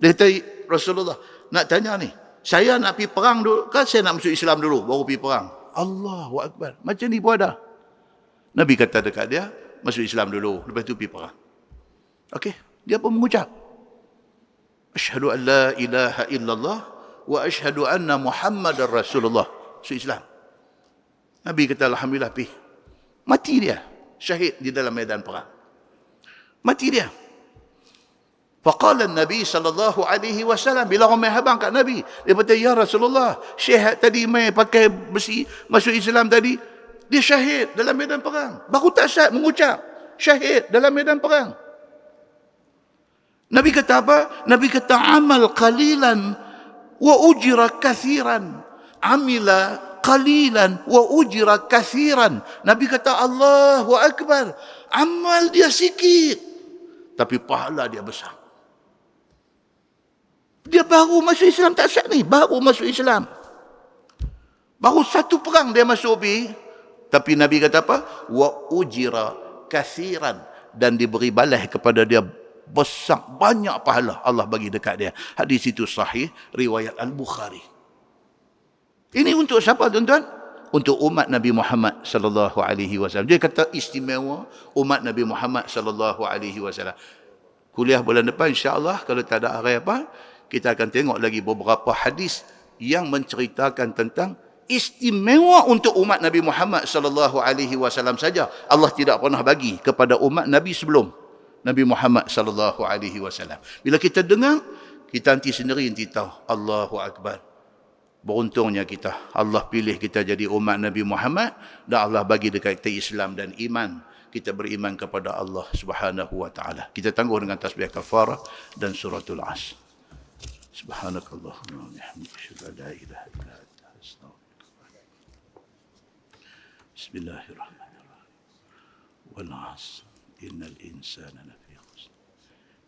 Dia kata, Rasulullah, nak tanya ni, saya nak pergi perang dulu, kan saya nak masuk Islam dulu, baru pergi perang. Allahu Akbar. Macam ni pun ada. Nabi kata dekat dia, masuk Islam dulu, lepas tu pergi perang. Okey, dia pun mengucap, asyhadu an la ilaha illallah wa asyhadu anna Muhammadar Rasulullah. Masuk Islam. Nabi kata, alhamdulillah, pergi. Mati dia, syahid di dalam medan perang. Mati dia. Faqala Nabi sallallahu alaihi wasallam, bila orang mai habang kat Nabi, dia kata, ya Rasulullah, syahid tadi mai pakai besi masuk Islam tadi, dia syahid dalam medan perang. Baru tak syahid mengucap syahid dalam medan perang. Nabi kata apa? Nabi kata, amal qalilan wa ujira kathiran. Amila qalilan wa ujira kathiran. Nabi kata, Allahu Akbar. Amal dia sikit, tapi pahala dia besar. Dia baru masuk Islam, tak syak ni, baru masuk Islam. Baru satu perang dia masuk pergi. Tapi Nabi kata apa? Wa ujira kathiran. Dan diberi balas kepada dia besar, banyak pahala Allah bagi dekat dia. Hadis itu sahih, riwayat Al-Bukhari. Ini untuk siapa tuan-tuan? Untuk umat Nabi Muhammad sallallahu alaihi wasallam. Dia kata istimewa umat Nabi Muhammad sallallahu alaihi wasallam. Kuliah bulan depan insya-Allah, kalau tak ada hari apa, kita akan tengok lagi beberapa hadis yang menceritakan tentang istimewa untuk umat Nabi Muhammad sallallahu alaihi wasallam saja. Allah tidak pernah bagi kepada umat Nabi sebelum Nabi Muhammad sallallahu alaihi wasallam. Bila kita dengar, kita nanti sendiri nanti tahu, Allahu Akbar. Beruntungnya kita. Allah pilih kita jadi umat Nabi Muhammad dan Allah bagi dekat kita Islam dan iman. Kita beriman kepada Allah Subhanahu wa taala. Kita tangguh dengan tasbih kafarah dan suratul Asr. Subhanakallahumma wa bihamdika, asyhadu an la ilaha illa anta, astaghfiruka. Bismillahirrahmanirrahim. Wal 'asr, innal insana lafi khusr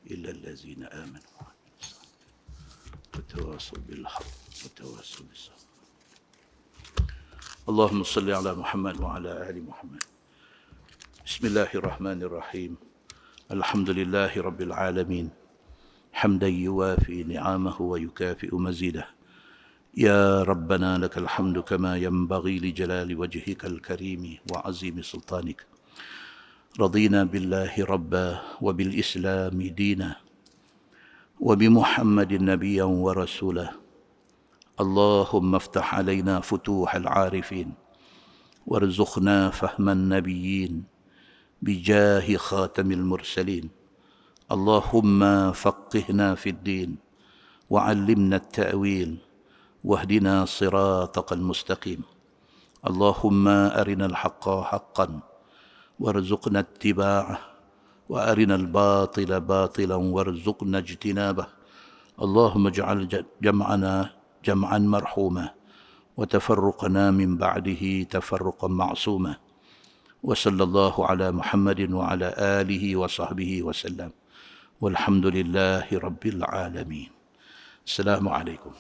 illa allazina amanu wa 'amilus salihati wa tawassaw bil haqq wa tawassaw bis sabr. Allahumma shalli ala Muhammad wa ala ali Muhammad. Bismillahirrahmanirrahim. Alhamdulillahi rabbil alamin. حمدا يوافي نعمه ويكافئ مزيده. يا ربنا لك الحمد كما ينبغي لجلال وجهك الكريم وعظيم سلطانك. رضينا بالله ربا وبالإسلام دينا وبمحمد نبيا ورسولا. اللهم افتح علينا فتوح العارفين وارزقنا فهم النبيين بجاه خاتم المرسلين. اللهم فقهنا في الدين وعلمنا التأويل واهدنا صراطك المستقيم. اللهم أرنا الحق حقا وارزقنا اتباعه وأرنا الباطل باطلا وارزقنا اجتنابه. اللهم اجعل جمعنا جمعا مرحوما وتفرقنا من بعده تفرقا معصوما. وصلى الله على محمد وعلى آله وصحبه وسلم. والحمد لله رب العالمين. السلام عليكم.